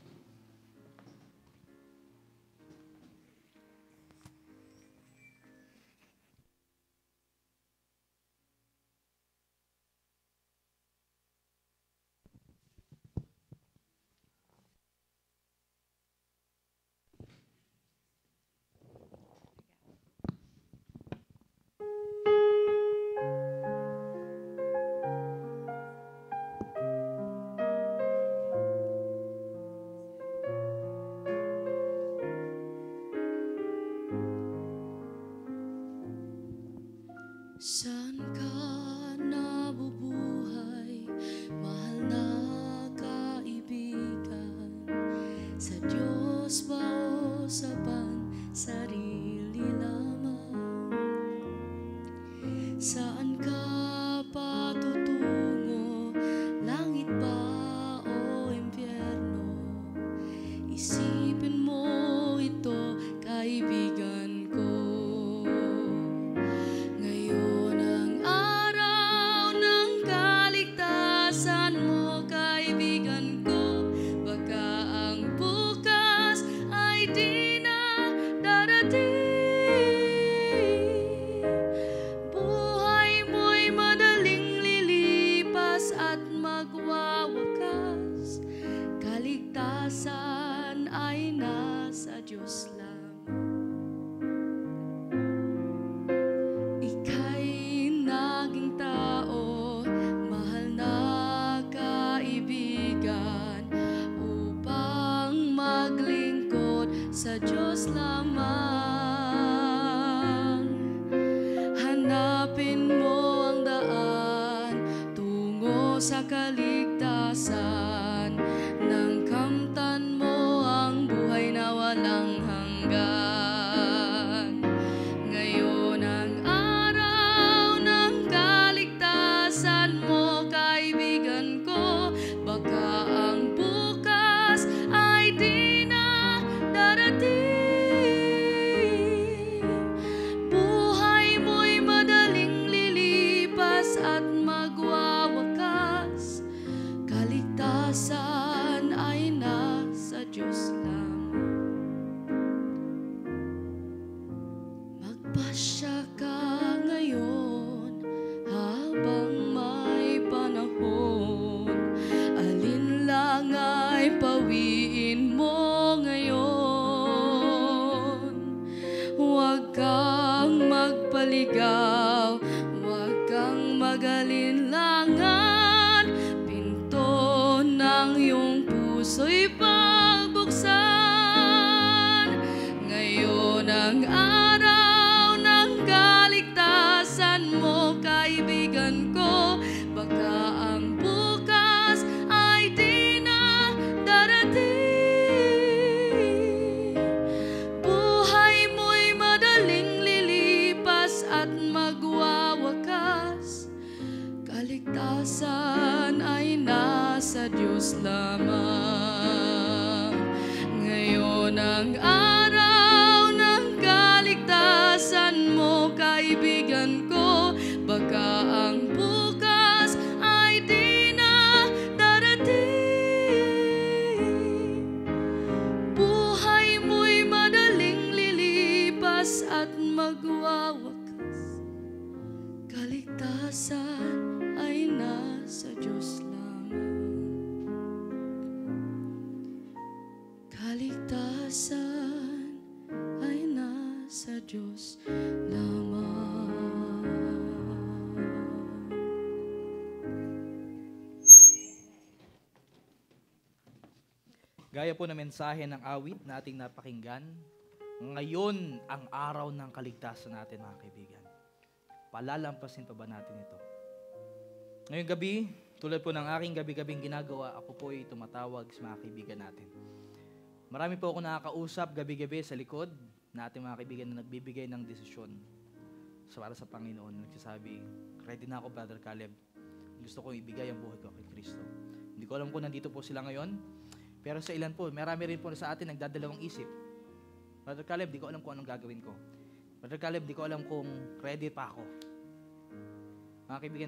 Saan ka nabubuhay, mahal na kaibigan? Sa Diyos ba o sa pansarili lamang? Saan ka patutungo, langit ba o impyerno? Isipin mo ito, kaibigan ko. Ngayon ang araw ng kaligtasan mo, kaibigan ko. Baka ang bukas ay di na darating. Buhay mo'y madaling lilipas at magwawakas. Kaligtasan ay nasa Diyos lamang. Ika'y naging tao, mahal na kaibigan, upang maglingkod sa Diyos lamang. Hanapin mo ang daan tungo sa kaligtasan, nang kamtan mo ang buhay na walang hanggan. Ngayon ang araw ng kaligtasan mo, kaibigan ko. Baka ang bukas ay di na darating. Buhay mo'y madaling lilipas at magwawakas. Kaligtasan ay nasa Diyos lamang. Magpasya ka ngayon habang may panahon. Alin lang ay pawiin mo ngayon. Huwag kang magpaligaw, huwag kang mag-alinlangan. Pinto ng iyong puso'y pagbuksan. Ngayon ang araw ng kaligtasan mo, kaibigan ko. Baka ang bukas ay di na darating. Buhay mo'y madaling lilipas at magwawakas. Kaligtasan ay nasa Diyos lamang. Ngayon ang araw ng kaligtasan mo, kaibigan ko. Baka ang bukas ay di na darating. Buhay mo'y madaling lilipas at magwawakas. Kaligtasan ay nasa Diyos lamang. Kaligtasan ay nasa Diyos lamang. Gaya po na mensahe ng awit na ating napakinggan, ngayon ang araw ng kaligtasan natin, mga kaibigan. Palalampasin pa ba natin ito? Ngayong gabi, tulad po ng aking gabi-gabing ginagawa, ako po ay tumatawag sa mga kaibigan natin. Marami po ako nakakausap gabi-gabi sa likod na ating mga kaibigan na nagbibigay ng desisyon para sa Panginoon. Nagsasabi, ready na ako, Brother Caleb. Gusto ko ibigay ang buhay ko kay Kristo. Hindi ko alam kung nandito po sila ngayon, pero sa ilan po, marami rin po sa atin nagdadalawang isip. Brother Caleb, di ko alam kung anong gagawin ko. Brother Caleb, di ko alam kung ready pa ako. Mga kaibigan,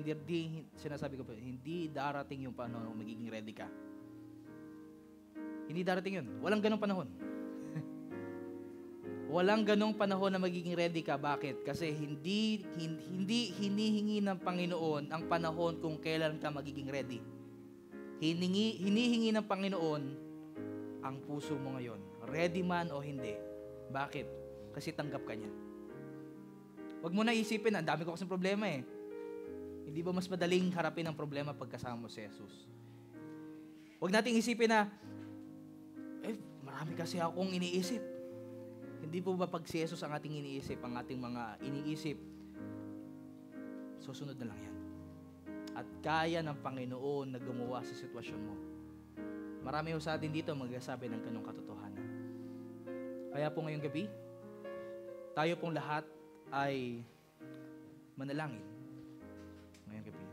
sinasabi ko po, hindi darating yung panahon na magiging ready ka. Hindi darating yun. Walang ganong panahon. Walang ganong panahon na magiging ready ka. Bakit? Kasi hindi hinihingi ng Panginoon ang panahon kung kailan ka magiging ready. Hinihingi ng Panginoon ang puso mo ngayon. Ready man o hindi. Bakit? Kasi tanggap ka niya. Huwag mo na isipin, ang dami ko kasing problema eh. Hindi ba mas madaling harapin ang problema pagkasama mo si Jesus? Huwag nating isipin na, marami kasi akong iniisip. Hindi po ba pag si Jesus ang ating iniisip, ang ating mga iniisip, susunod na lang yan. At kaya ng Panginoon na gumawa sa sitwasyon mo. Marami ho sa atin dito magsasabi ng ganong katotohanan. Kaya po ngayong gabi, tayo pong lahat ay manalangin ngayong gabi.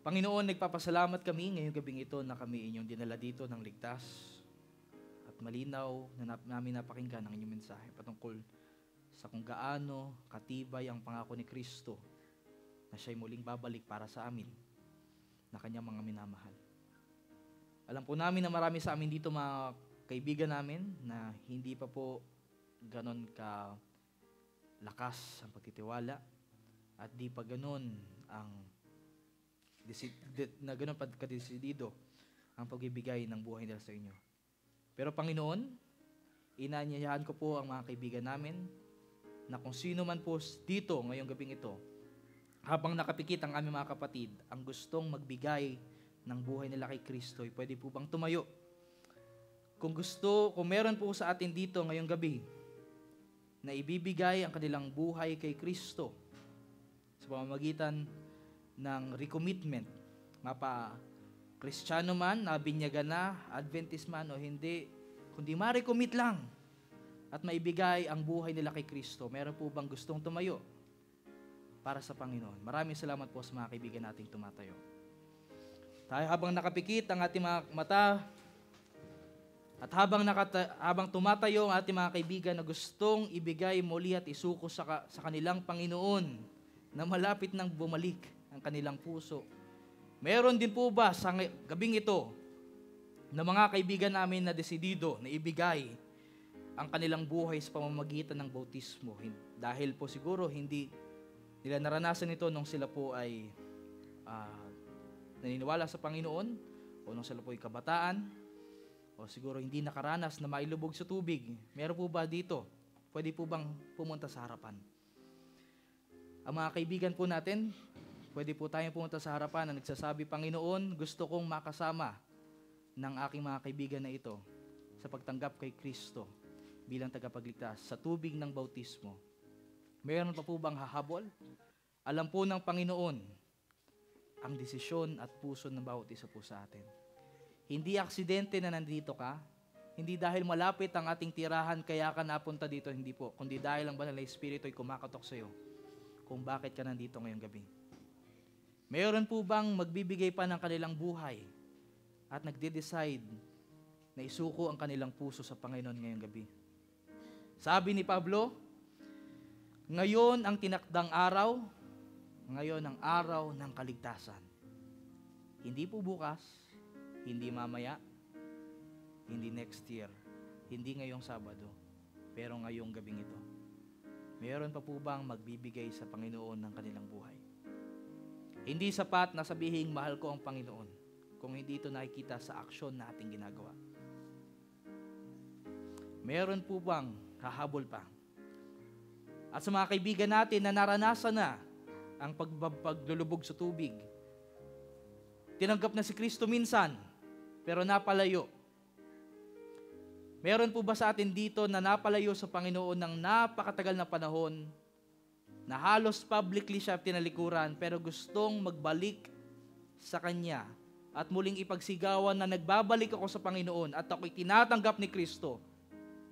Panginoon, nagpapasalamat kami ngayong gabing ito na kami inyong dinala dito ng ligtas at malinaw na namin napakinggan ang inyong mensahe patungkol sa kung gaano katibay ang pangako ni Kristo na siya'y muling babalik para sa amin na kanyang mga minamahal. Alam po namin na marami sa amin dito mga kaibigan namin na hindi pa po ganon ka lakas ang pagtitiwala at di pa ganon ang na ganon pa kadesidido ang pagbibigay ng buhay nila sa inyo. Pero Panginoon, inaanyayahan ko po ang mga kaibigan namin na kung sino man po dito ngayong gabing ito, habang nakapikit ang aming mga kapatid, ang gustong magbigay ng buhay nila kay Kristo, pwede po bang tumayo? Kung meron po sa atin dito ngayong gabi na ibibigay ang kanilang buhay kay Kristo sa pamamagitan ng recommitment, mapa Kristiyano man, nabinyagan na, Adventist man o hindi, kundi ma-recommit lang at maibigay ang buhay nila kay Kristo, meron po bang gustong tumayo para sa Panginoon? Maraming salamat po sa mga kaibigan nating tumatayo. Tayo habang nakapikit ang ating mga mata at habang tumatayo ang ating mga kaibigan na gustong ibigay muli at isuko sa kanilang Panginoon na malapit nang bumalik ang kanilang puso. Meron din po ba sa gabing ito na mga kaibigan namin na desidido na ibigay ang kanilang buhay sa pamamagitan ng bautismo? Dahil po siguro hindi nila naranasan ito nung sila po ay naniniwala sa Panginoon o nung sila po ay kabataan o siguro hindi nakaranas na mailubog sa tubig. Meron po ba dito? Pwede po bang pumunta sa harapan? Ang mga kaibigan po natin, pwede po tayong pumunta sa harapan na nagsasabi, Panginoon, gusto kong makasama ng aking mga kaibigan na ito sa pagtanggap kay Kristo bilang tagapagligtas sa tubig ng bautismo. Mayroon pa po bang hahabol? Alam po ng Panginoon ang desisyon at puso ng bawat isa po sa atin. Hindi aksidente na nandito ka, hindi dahil malapit ang ating tirahan kaya ka napunta dito, hindi po, kundi dahil ang banal na Espiritu ay kumakatok sa iyo kung bakit ka nandito ngayong gabi. Mayroon po bang magbibigay pa ng kanilang buhay at nagde-decide na isuko ang kanilang puso sa Panginoon ngayong gabi? Sabi ni Pablo, ngayon ang tinakdang araw, ngayon ang araw ng kaligtasan. Hindi po bukas, hindi mamaya, hindi next year, hindi ngayong Sabado, pero ngayong gabing ito. Mayroon pa po bang magbibigay sa Panginoon ng kanilang buhay? Hindi sapat na sabihin mahal ko ang Panginoon kung hindi ito nakikita sa aksyon na ating ginagawa. Mayroon po bang hahabol pa? At sa mga kaibigan natin na naranasan na ang paglulubog sa tubig, tinanggap na si Kristo minsan, pero napalayo. Meron po ba sa atin dito na napalayo sa Panginoon ng napakatagal na panahon, na halos publicly siya tinalikuran, pero gustong magbalik sa Kanya at muling ipagsigawan na nagbabalik ako sa Panginoon at ako'y tinatanggap ni Kristo?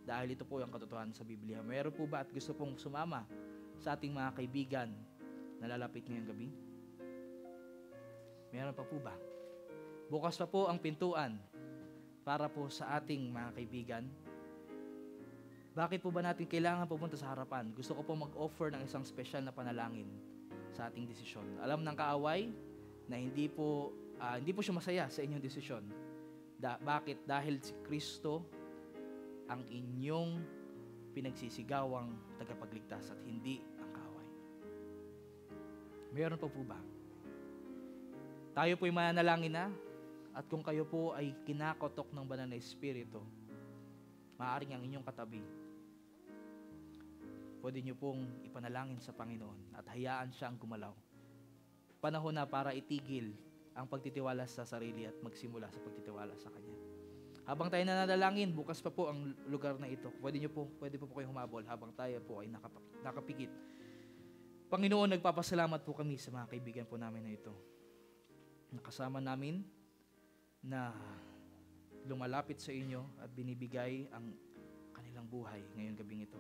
Dahil ito po yung katotohanan sa Biblia. Meron po ba at gusto pong sumama sa ating mga kaibigan na lalapit ngayong gabi? Meron pa po ba? Bukas pa po ang pintuan para po sa ating mga kaibigan. Bakit po ba natin kailangan pupunta sa harapan? Gusto ko po mag-offer ng isang special na panalangin sa ating desisyon. Alam ng kaaway na hindi po siya masaya sa inyong desisyon. Bakit? Dahil si Kristo ang inyong pinagsisigawang tagapagligtas at hindi ang kaaway. Meron pa po ba? Tayo po'y mananalangin na, at kung kayo po ay kinakotok ng banal na Espiritu, maaaring ang inyong katabi, pwede nyo pong ipanalangin sa Panginoon at hayaan siya ang gumalaw. Panahon na para itigil ang pagtitiwala sa sarili at magsimula sa pagtitiwala sa Kanya. Habang tayo nananalangin, bukas pa po ang lugar na ito. Pwede po kayong humabol habang tayo po ay nakapikit. Panginoon, nagpapasalamat po kami sa mga kaibigan po namin na ito. Nakasama namin na lumalapit sa inyo at binibigay ang kanilang buhay ngayong gabing ito.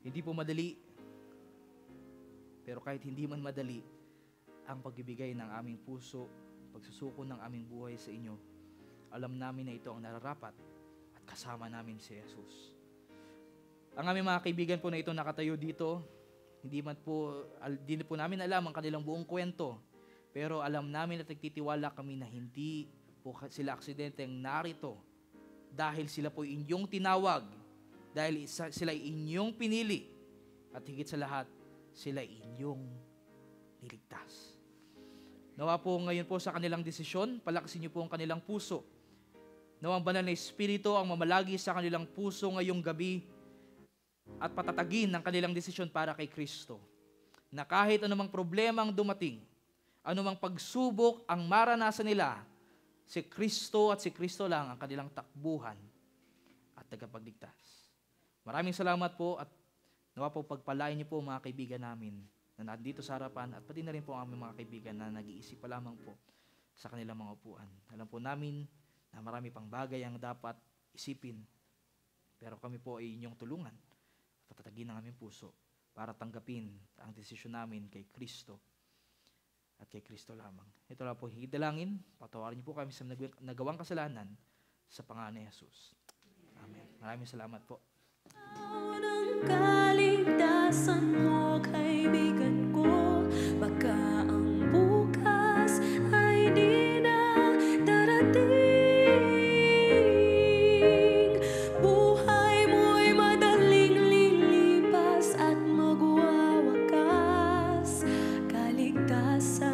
Hindi po madali, pero kahit hindi man madali, ang pagbibigay ng aming puso, pagsusuko ng aming buhay sa inyo, alam namin na ito ang nararapat at kasama namin si Jesus. Ang aming mga kaibigan po na ito nakatayo dito, hindi po namin alam ang kanilang buong kwento, pero alam namin at nagtitiwala kami na hindi po sila aksidenteng narito dahil sila po inyong tinawag, dahil sila inyong pinili, at higit sa lahat, sila inyong niligtas. Nawa po ngayon po sa kanilang desisyon, palakasin niyo po ang kanilang puso. Nawa ang banal na Espiritu ang mamalagi sa kanilang puso ngayong gabi at patatagin ang kanilang desisyon para kay Kristo. Na kahit anumang problema ang dumating, anumang pagsubok ang maranasan nila, si Kristo at si Kristo lang ang kanilang takbuhan at tagapagligtas. Maraming salamat po at nawa po pagpalain niyo po mga kaibigan namin na nandito sa harapan at pati na rin po ang aming mga kaibigan na nag-iisip pa lamang po sa kanilang mga upuan. Alam po namin na marami pang bagay ang dapat isipin, pero kami po ay inyong tulungan at patatagin ang aming puso para tanggapin ang desisyon namin kay Kristo at kay Kristo lamang. Ito lang po, higidalangin, patawarin niyo po kami sa nagawang kasalanan sa pangalan ni Jesus. Amen. Maraming salamat po. Ng kaligtasan mo, kaibigan ko, baka ang bukas ay di na darating. Buhay mo'y madaling lilipas at magwawakas. Kaligtasan